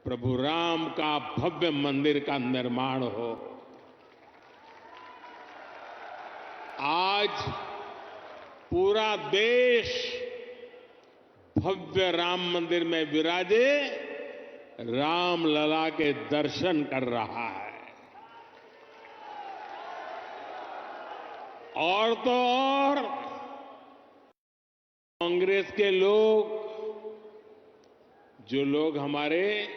Speaker 7: प्रभु राम का भव्य मंदिर का निर्माण हो। आज पूरा देश भव्य राम मंदिर में विराजे रामलला के दर्शन कर रहा है। और तो और कांग्रेस के लोग, जो लोग हमारे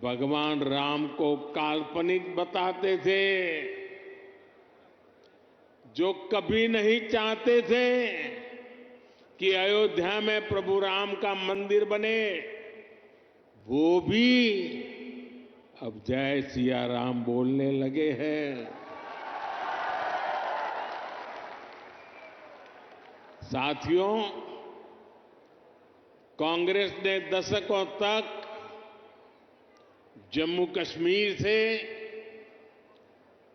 Speaker 7: भगवान राम को काल्पनिक बताते थे, जो कभी नहीं चाहते थे कि अयोध्या में प्रभु राम का मंदिर बने, वो भी अब जय सिया राम बोलने लगे हैं। साथियों, कांग्रेस ने दशकों तक जम्मू कश्मीर से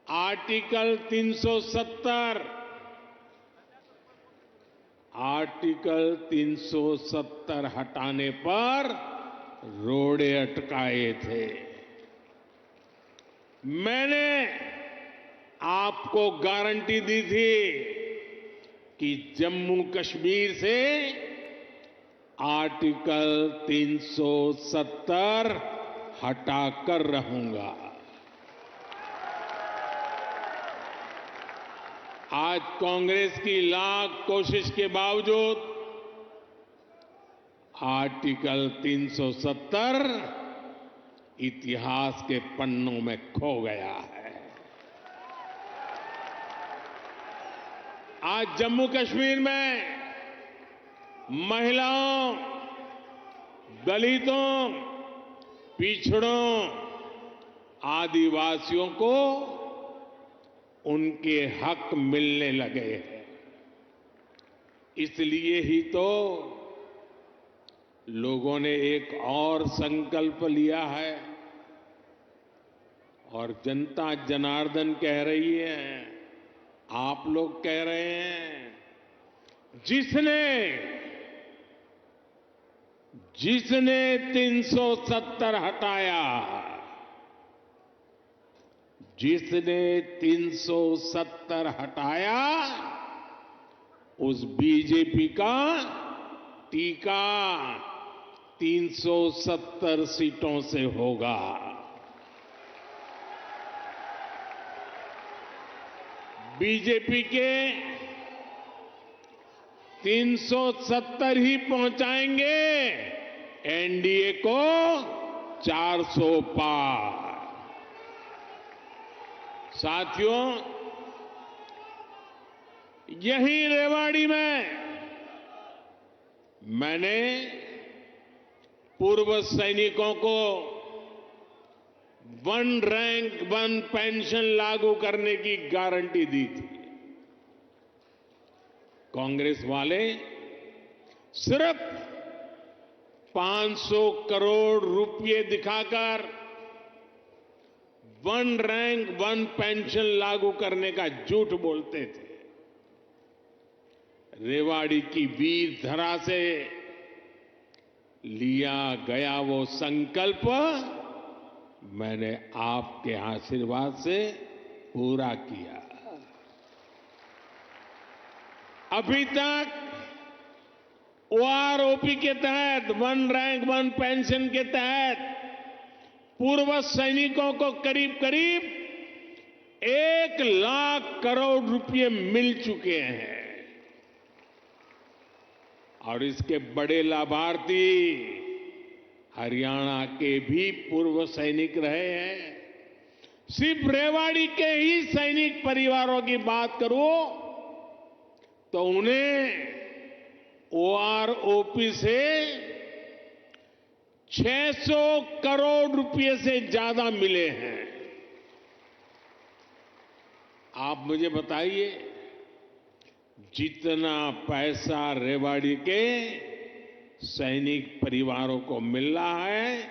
Speaker 7: आर्टिकल 370 हटाने पर रोड़े अटकाए थे। मैंने आपको गारंटी दी थी कि जम्मू कश्मीर से आर्टिकल 370 हटाकर रहूंगा। आज कांग्रेस की लाख कोशिश के बावजूद आर्टिकल 370 इतिहास के पन्नों में खो गया है। आज जम्मू कश्मीर में महिलाओं, दलितों, पिछड़ों, आदिवासियों को उनके हक मिलने लगे हैं। इसलिए ही तो लोगों ने एक और संकल्प लिया है और जनता जनार्दन कह रही है, आप लोग कह रहे हैं, जिसने 370 हटाया, जिसने 370 हटाया, उस बीजेपी का टीका 370 सीटों से होगा। बीजेपी के 370 ही पहुंचाएंगे एनडीए को 400 पार। साथियों, यही रेवाड़ी में मैंने पूर्व सैनिकों को 1 रैंक 1 पेंशन लागू करने की गारंटी दी थी। कांग्रेस वाले सिर्फ 500 करोड़ रुपए दिखाकर 1 रैंक 1 पेंशन लागू करने का झूठ बोलते थे। रेवाड़ी की वीर धरा से लिया गया वो संकल्प मैंने आपके आशीर्वाद से पूरा किया। अभी तक ओआरओपी के तहत 1 रैंक 1 पेंशन के तहत पूर्व सैनिकों को करीब करीब 1 लाख करोड़ रुपए मिल चुके हैं और इसके बड़े लाभार्थी हरियाणा के भी पूर्व सैनिक रहे हैं। सिर्फ रेवाड़ी के ही सैनिक परिवारों की बात करूं तो उन्हें ओआरओपी से 600 करोड़ रुपए से ज्यादा मिले हैं। आप मुझे बताइए, जितना पैसा रेवाड़ी के सैनिक परिवारों को मिल रहा है,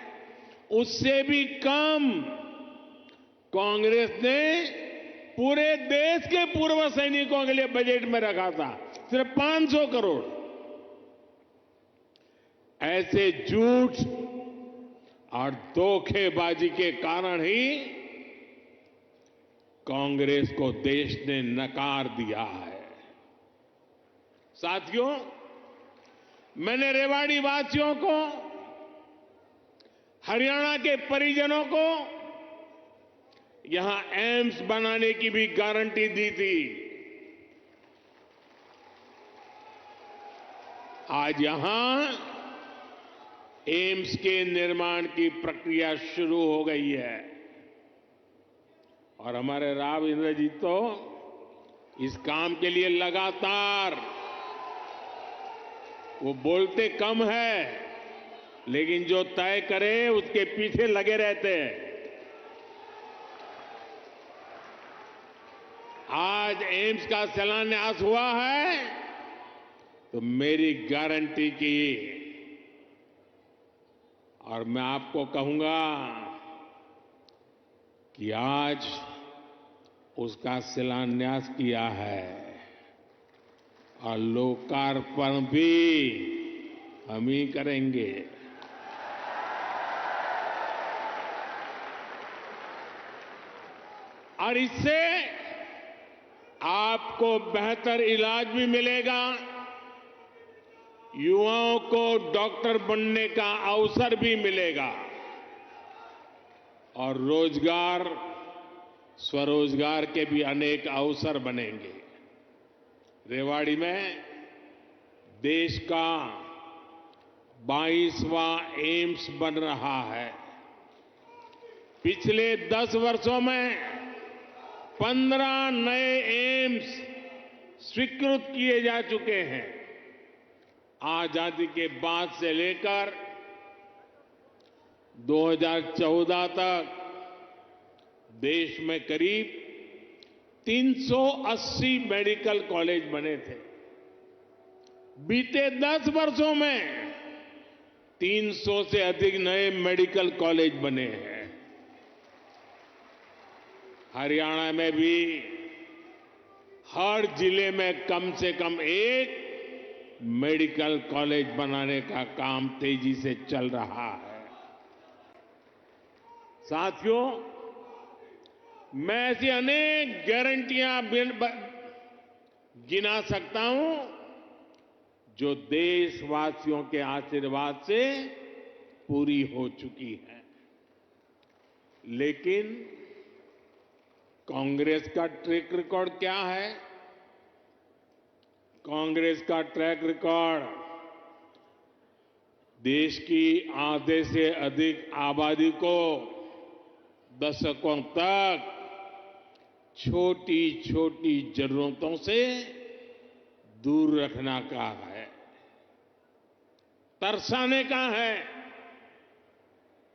Speaker 7: उससे भी कम कांग्रेस ने पूरे देश के पूर्व सैनिकों के लिए बजट में रखा था, सिर्फ 500 करोड़। ऐसे झूठ और धोखेबाजी के कारण ही कांग्रेस को देश ने नकार दिया है। साथियों, मैंने रेवाड़ी वासियों को, हरियाणा के परिजनों को यहां एम्स बनाने की भी गारंटी दी थी। आज यहां एम्स के निर्माण की प्रक्रिया शुरू हो गई है और हमारे राव इंद्रजीत तो इस काम के लिए लगातार, वो बोलते कम है लेकिन जो तय करे उसके पीछे लगे रहते हैं। आज एम्स का शिलान्यास हुआ है तो मेरी गारंटी की, और मैं आपको कहूंगा कि आज उसका शिलान्यास किया है और लोकार्पण भी हम ही करेंगे। और इससे आपको बेहतर इलाज भी मिलेगा, युवाओं को डॉक्टर बनने का अवसर भी मिलेगा और रोजगार, स्वरोजगार के भी अनेक अवसर बनेंगे। रेवाड़ी में देश का 22वां एम्स बन रहा है। पिछले 10 वर्षों में 15 नए एम्स स्वीकृत किए जा चुके हैं। आजादी के बाद से लेकर 2014 तक देश में करीब 380 मेडिकल कॉलेज बने थे। बीते 10 वर्षों में 300 से अधिक नए मेडिकल कॉलेज बने हैं। हरियाणा में भी हर जिले में कम से कम एक मेडिकल कॉलेज बनाने का काम तेजी से चल रहा है। साथियों, मैं ऐसी अनेक गारंटियां गिना सकता हूं जो देशवासियों के आशीर्वाद से पूरी हो चुकी है। लेकिन कांग्रेस का ट्रैक रिकॉर्ड क्या है? कांग्रेस का ट्रैक रिकॉर्ड देश की आधे से अधिक आबादी को दशकों तक छोटी छोटी जरूरतों से दूर रखना का है, तरसाने का है।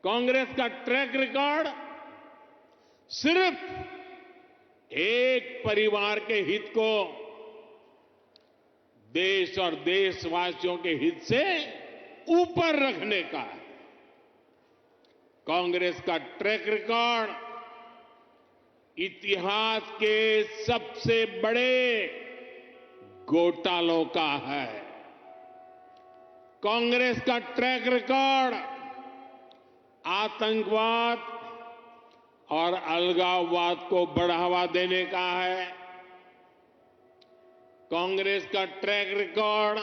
Speaker 7: कांग्रेस का ट्रैक रिकॉर्ड सिर्फ एक परिवार के हित को देश और देशवासियों के हित से ऊपर रखने का है। कांग्रेस का ट्रैक रिकॉर्ड इतिहास के सबसे बड़े घोटालों का है। कांग्रेस का ट्रैक रिकॉर्ड आतंकवाद और अलगाववाद को बढ़ावा देने का है। कांग्रेस का ट्रैक रिकॉर्ड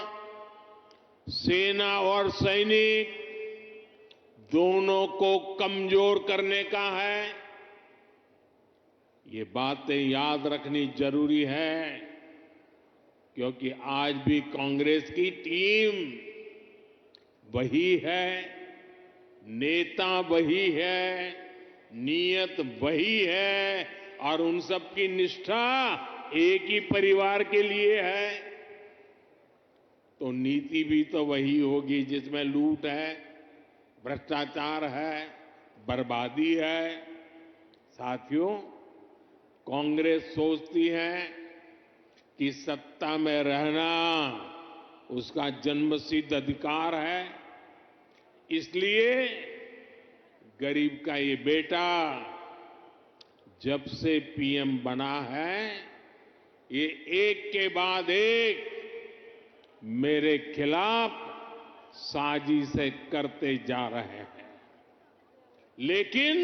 Speaker 7: सेना और सैनिक दोनों को कमजोर करने का है। ये बातें याद रखनी जरूरी है क्योंकि आज भी कांग्रेस की टीम वही है, नेता वही है, नीयत वही है और उन सब की निष्ठा एक ही परिवार के लिए है। तो नीति भी तो वही होगी जिसमें लूट है, भ्रष्टाचार है, बर्बादी है। साथियों, कांग्रेस सोचती है कि सत्ता में रहना उसका जन्मसिद्ध अधिकार है, इसलिए गरीब का ये बेटा जब से पीएम बना है ये एक के बाद एक मेरे खिलाफ साजिशें करते जा रहे हैं, लेकिन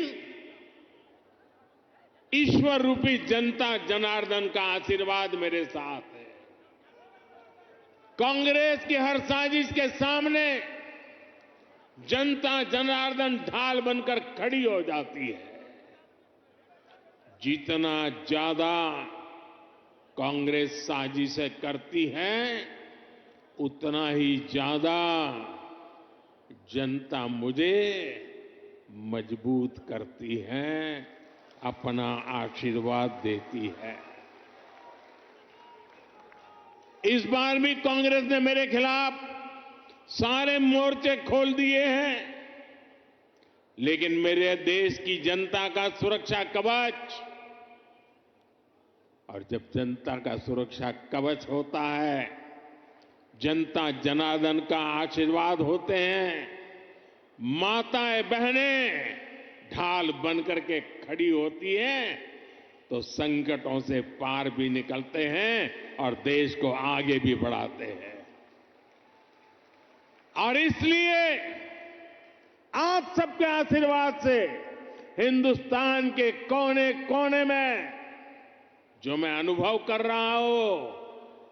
Speaker 7: ईश्वर रूपी जनता जनार्दन का आशीर्वाद मेरे साथ है। कांग्रेस की हर साजिश के सामने जनता जनार्दन ढाल बनकर खड़ी हो जाती है। जितना ज्यादा कांग्रेस साजिशें करती है उतना ही ज्यादा जनता मुझे मजबूत करती है, अपना आशीर्वाद देती है। इस बार भी कांग्रेस ने मेरे खिलाफ सारे मोर्चे खोल दिए हैं, लेकिन मेरे देश की जनता का सुरक्षा कवच, और जब जनता का सुरक्षा कवच होता है, जनता जनार्दन का आशीर्वाद होते हैं, माताएं बहनें ढाल बनकर के खड़ी होती हैं, तो संकटों से पार भी निकलते हैं और देश को आगे भी बढ़ाते हैं। और इसलिए आप सबके आशीर्वाद से हिंदुस्तान के कोने कोने में जो मैं अनुभव कर रहा हूं,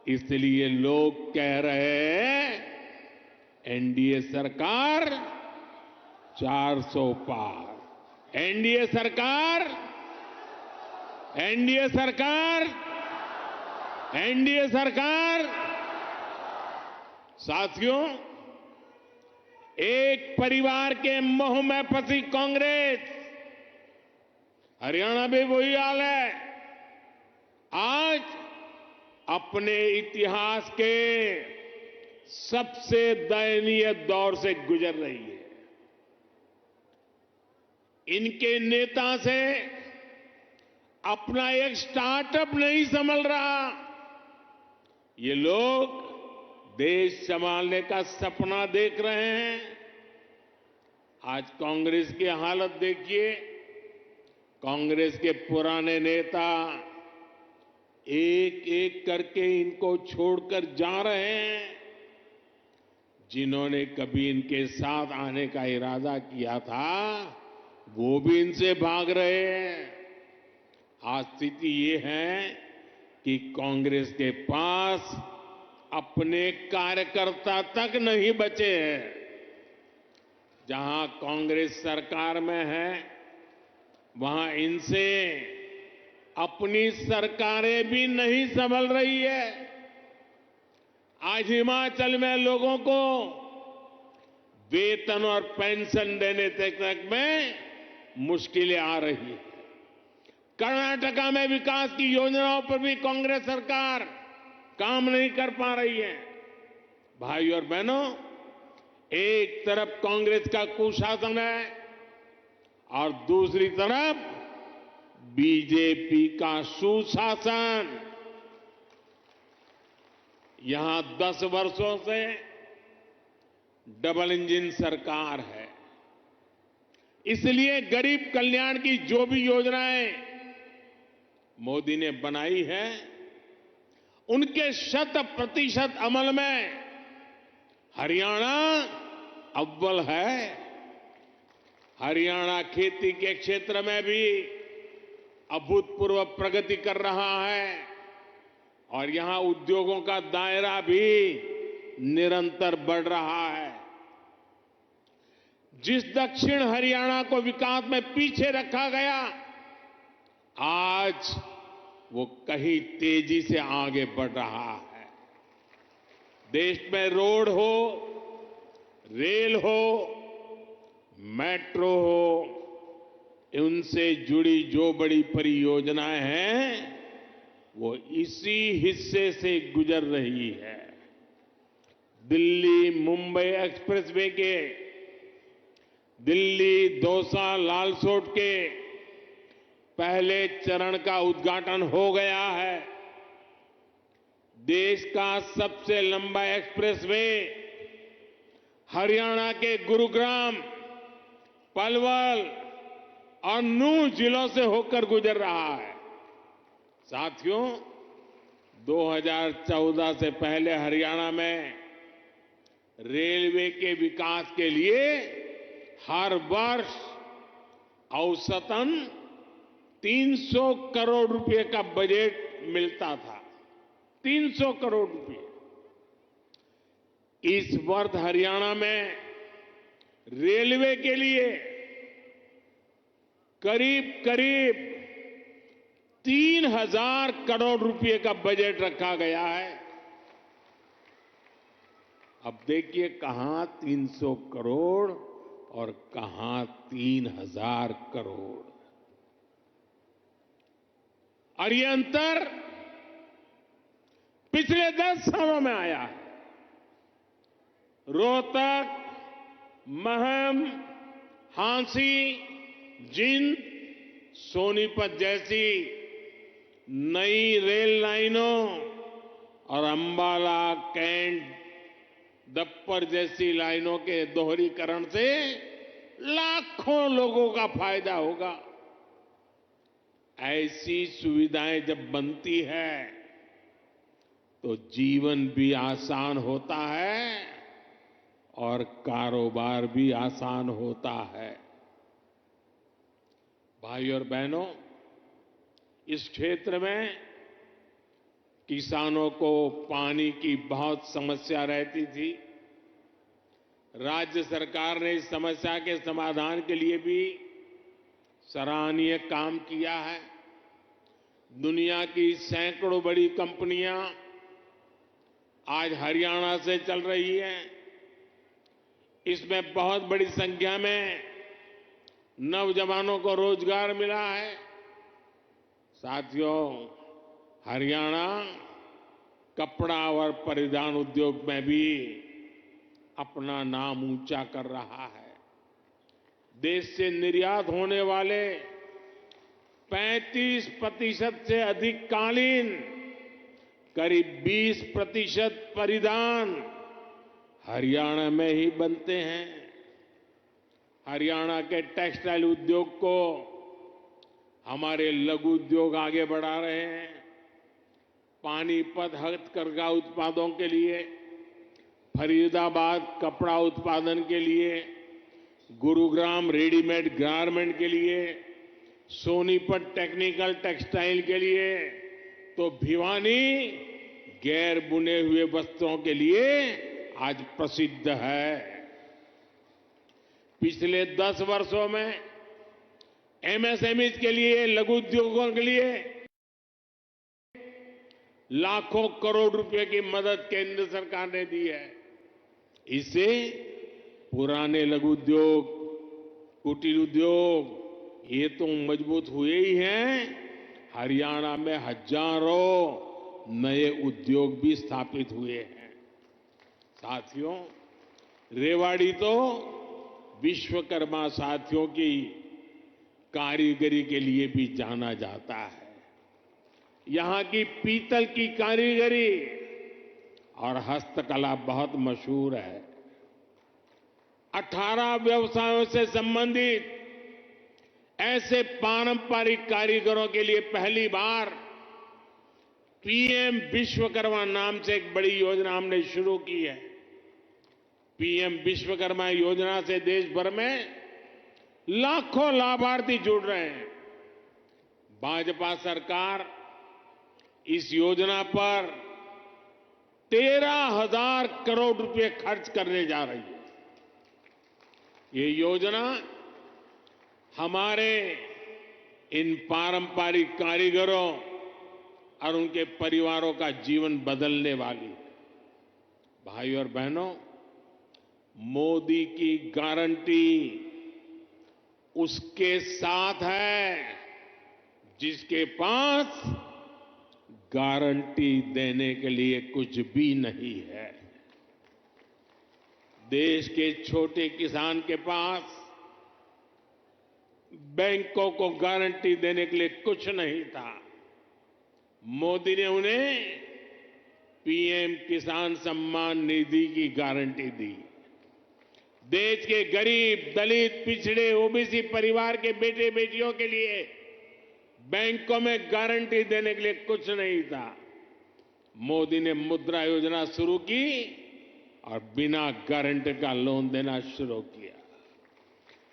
Speaker 7: इसलिए लोग कह रहे हैं एनडीए सरकार 400 पार। एनडीए सरकार, एनडीए सरकार, एनडीए सरकार। साथियों, एक परिवार के मोह में फंसी कांग्रेस, हरियाणा में वही हाल है, आज अपने इतिहास के सबसे दयनीय दौर से गुजर रही है। इनके नेता से अपना एक स्टार्टअप नहीं संभल रहा। ये लोग देश संभालने का सपना देख रहे हैं। आज कांग्रेस की हालत देखिए, कांग्रेस के पुराने नेता एक एक करके इनको छोड़कर जा रहे हैं। जिन्होंने कभी इनके साथ आने का इरादा किया था, वो भी इनसे भाग रहे हैं। आज स्थिति ये है कि कांग्रेस के पास अपने कार्यकर्ता तक नहीं बचे हैं। जहां कांग्रेस सरकार में है, वहां इनसे अपनी सरकारें भी नहीं संभल रही है। आज हिमाचल में लोगों को वेतन और पेंशन देने तक में मुश्किलें आ रही है। कर्नाटका में विकास की योजनाओं पर भी कांग्रेस सरकार काम नहीं कर पा रही है। भाई और बहनों, एक तरफ कांग्रेस का कुशासन है और दूसरी तरफ बीजेपी का सुशासन। यहां 10 वर्षों से डबल इंजन सरकार है। इसलिए गरीब कल्याण की जो भी योजनाएं मोदी ने बनाई है, उनके 100% अमल में हरियाणा अव्वल है। हरियाणा खेती के क्षेत्र में भी अभूतपूर्व प्रगति कर रहा है और यहां उद्योगों का दायरा भी निरंतर बढ़ रहा है। जिस दक्षिण हरियाणा को विकास में पीछे रखा गया, आज वो कहीं तेजी से आगे बढ़ रहा है। देश में रोड हो, रेल हो, मेट्रो हो, उनसे जुड़ी जो बड़ी परियोजनाएं हैं, वो इसी हिस्से से गुजर रही है। दिल्ली मुंबई एक्सप्रेसवे के, दिल्ली दौसा लालसोट के पहले चरण का उद्घाटन हो गया है। देश का सबसे लंबा एक्सप्रेसवे हरियाणा के गुरुग्राम, पलवल और 9 जिलों से होकर गुजर रहा है। साथियों, 2014 से पहले हरियाणा में रेलवे के विकास के लिए हर वर्ष औसतन 300 करोड़ रुपए का बजट मिलता था। 300 करोड़ रुपए। इस वर्ष हरियाणा में रेलवे के लिए करीब करीब 3000 करोड़ रुपए का बजट रखा गया है। अब देखिए कहां 300 करोड़ और कहां 3000 करोड़, और ये अंतर पिछले 10 सालों में आया है। रोहतक, महम, हांसी, जिंद, सोनीपत जैसी नई रेल लाइनों और अंबाला, कैंट, दप्पर जैसी लाइनों के दोहरीकरण से लाखों लोगों का फायदा होगा। ऐसी सुविधाएं जब बनती है तो जीवन भी आसान होता है और कारोबार भी आसान होता है। भाई और बहनों, इस क्षेत्र में किसानों को पानी की बहुत समस्या रहती थी। राज्य सरकार ने इस समस्या के समाधान के लिए भी सराहनीय काम किया है। दुनिया की सैकड़ों बड़ी कंपनियां आज हरियाणा से चल रही हैं। इसमें बहुत बड़ी संख्या में नौजवानों को रोजगार मिला है। साथियों, हरियाणा कपड़ा और परिधान उद्योग में भी अपना नाम ऊंचा कर रहा है। देश से निर्यात होने वाले 35% से अधिक कालीन, करीब 20% परिधान हरियाणा में ही बनते हैं। हरियाणा के टेक्सटाइल उद्योग को हमारे लघु उद्योग आगे बढ़ा रहे हैं। पानीपत हथकरघा उत्पादों के लिए, फरीदाबाद कपड़ा उत्पादन के लिए, गुरुग्राम रेडीमेड गारमेंट के लिए, सोनीपत टेक्निकल टेक्सटाइल के लिए, तो भिवानी गैर बुने हुए वस्त्रों के लिए आज प्रसिद्ध है। पिछले 10 वर्षों में एमएसएमई के लिए, लघु उद्योगों के लिए लाखों करोड़ रुपए की मदद केंद्र सरकार ने दी है। इससे पुराने लघु उद्योग, कुटीर उद्योग ये तो मजबूत हुए ही हैं, हरियाणा में हजारों नए उद्योग भी स्थापित हुए हैं। साथियों, रेवाड़ी तो विश्वकर्मा साथियों की कारीगरी के लिए भी जाना जाता है। यहां की पीतल की कारीगरी और हस्तकला बहुत मशहूर है। 18 व्यवसायों से संबंधित ऐसे पारंपरिक कारीगरों के लिए पहली बार पीएम विश्वकर्मा नाम से एक बड़ी योजना हमने शुरू की है। पीएम विश्वकर्मा योजना से देश भर में लाखों लाभार्थी जुड़ रहे हैं। भाजपा सरकार इस योजना पर 13,000 करोड़ रुपए खर्च करने जा रही है। ये योजना हमारे इन पारंपरिक कारीगरों और उनके परिवारों का जीवन बदलने वाली है। भाई और बहनों, मोदी की गारंटी उसके साथ है जिसके पास गारंटी देने के लिए कुछ भी नहीं है। देश के छोटे किसान के पास बैंकों को गारंटी देने के लिए कुछ नहीं था। मोदी ने उन्हें पीएम किसान सम्मान निधि की गारंटी दी, देश के गरीब, दलित, पिछड़े, ओबीसी परिवार के बेटे बेटियों के लिए बैंकों में गारंटी देने के लिए कुछ नहीं था। मोदी ने मुद्रा योजना शुरू की और बिना गारंटी का लोन देना शुरू किया।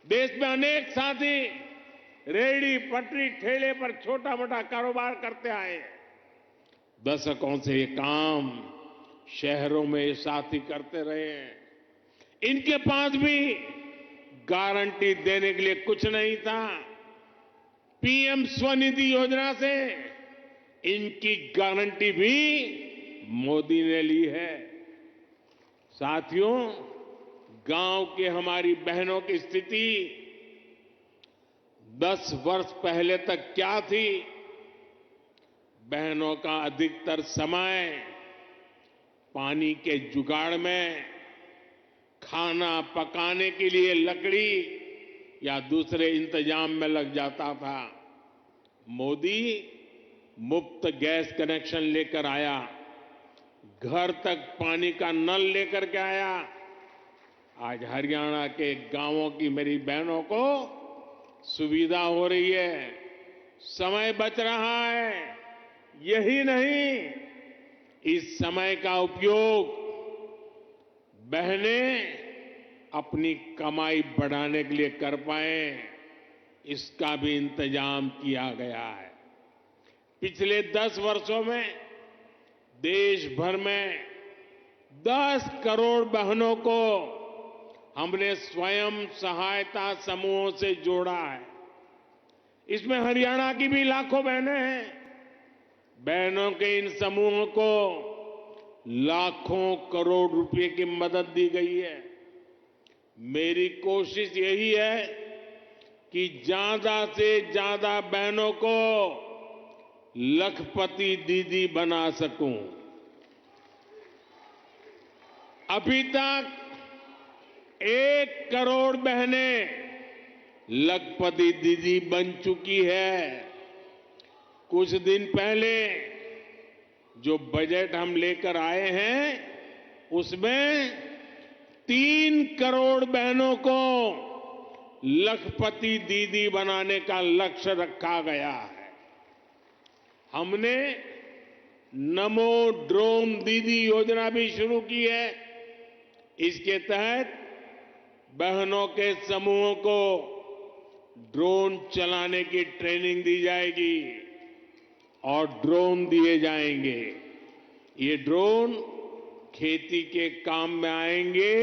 Speaker 7: देश में अनेक साथी रेहड़ी, पटरी, ठेले पर छोटा मोटा कारोबार करते आए। दशकों से ये काम शहरों में ये साथी करते रहे हैं। इनके पास भी गारंटी देने के लिए कुछ नहीं था। पीएम स्वनिधि योजना से इनकी गारंटी भी मोदी ने ली है। साथियों, गांव की हमारी बहनों की स्थिति 10 वर्ष पहले तक क्या थी? बहनों का अधिकतर समय पानी के जुगाड़ में, खाना पकाने के लिए लकड़ी या दूसरे इंतजाम में लग जाता था। मोदी मुफ्त गैस कनेक्शन लेकर आया, घर तक पानी का नल लेकर के आया। आज हरियाणा के गांवों की मेरी बहनों को सुविधा हो रही है, समय बच रहा है। यही नहीं, इस समय का उपयोग बहनें अपनी कमाई बढ़ाने के लिए कर पाए, इसका भी इंतजाम किया गया है। पिछले 10 वर्षों में देश भर में 10 करोड़ बहनों को हमने स्वयं सहायता समूहों से जोड़ा है। इसमें हरियाणा की भी लाखों बहनें हैं। बहनों के इन समूहों को लाखों करोड़ रुपए की मदद दी गई है। मेरी कोशिश यही है कि ज्यादा से ज्यादा बहनों को लखपति दीदी बना सकूं। अभी तक 1 करोड़ बहनें लखपति दीदी बन चुकी है। कुछ दिन पहले जो बजट हम लेकर आए हैं, उसमें 3 करोड़ बहनों को लखपति दीदी बनाने का लक्ष्य रखा गया है। हमने नमो ड्रोन दीदी योजना भी शुरू की है। इसके तहत बहनों के समूहों को ड्रोन चलाने की ट्रेनिंग दी जाएगी और ड्रोन दिए जाएंगे। ये ड्रोन खेती के काम में आएंगे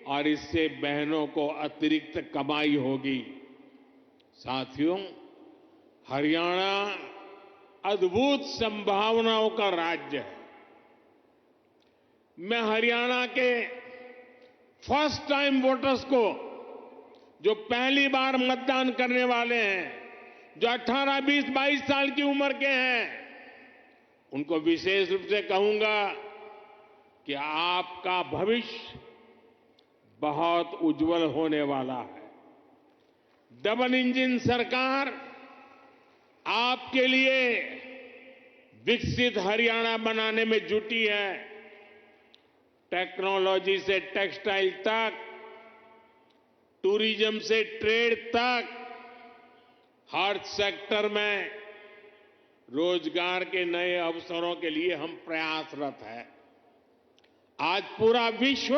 Speaker 7: और इससे बहनों को अतिरिक्त कमाई होगी। साथियों, हरियाणा अद्भुत संभावनाओं का राज्य है। मैं हरियाणा के फर्स्ट टाइम वोटर्स को, जो पहली बार मतदान करने वाले हैं, जो 18, 20, 22 साल की उम्र के हैं, उनको विशेष रूप से कहूंगा कि आपका भविष्य बहुत उज्जवल होने वाला है। डबल इंजन सरकार आपके लिए विकसित हरियाणा बनाने में जुटी है। टेक्नोलॉजी से टेक्सटाइल तक, टूरिज्म से ट्रेड तक, हर सेक्टर में रोजगार के नए अवसरों के लिए हम प्रयासरत हैं। आज पूरा विश्व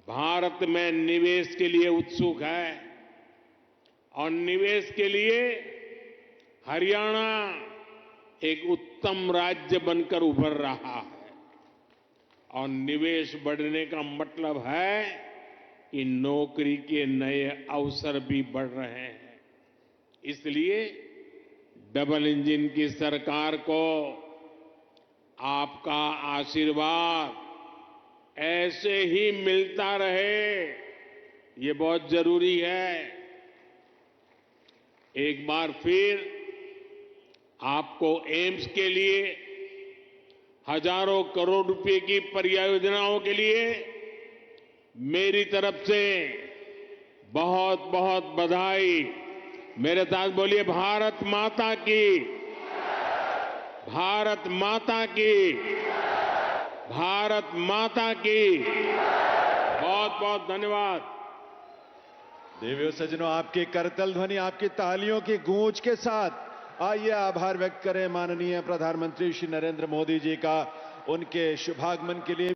Speaker 7: भारत में निवेश के लिए उत्सुक है और निवेश के लिए हरियाणा एक उत्तम राज्य बनकर उभर रहा है। और निवेश बढ़ने का मतलब है कि नौकरी के नए अवसर भी बढ़ रहे हैं। इसलिए डबल इंजन की सरकार को आपका आशीर्वाद ऐसे ही मिलता रहे, ये बहुत जरूरी है। एक बार फिर आपको एम्स के लिए हजारों करोड़ रुपए की परियोजनाओं के लिए मेरी तरफ से बहुत बहुत बधाई। मेरे साथ बोलिए, भारत माता की, भारत माता की, भारत माता की। बहुत बहुत धन्यवाद।
Speaker 2: देवियों सज्जनों, आपकी करतल ध्वनि, आपकी तालियों की गूंज के साथ आइए आभार व्यक्त करें माननीय प्रधानमंत्री श्री नरेंद्र मोदी जी का उनके शुभागमन के लिए।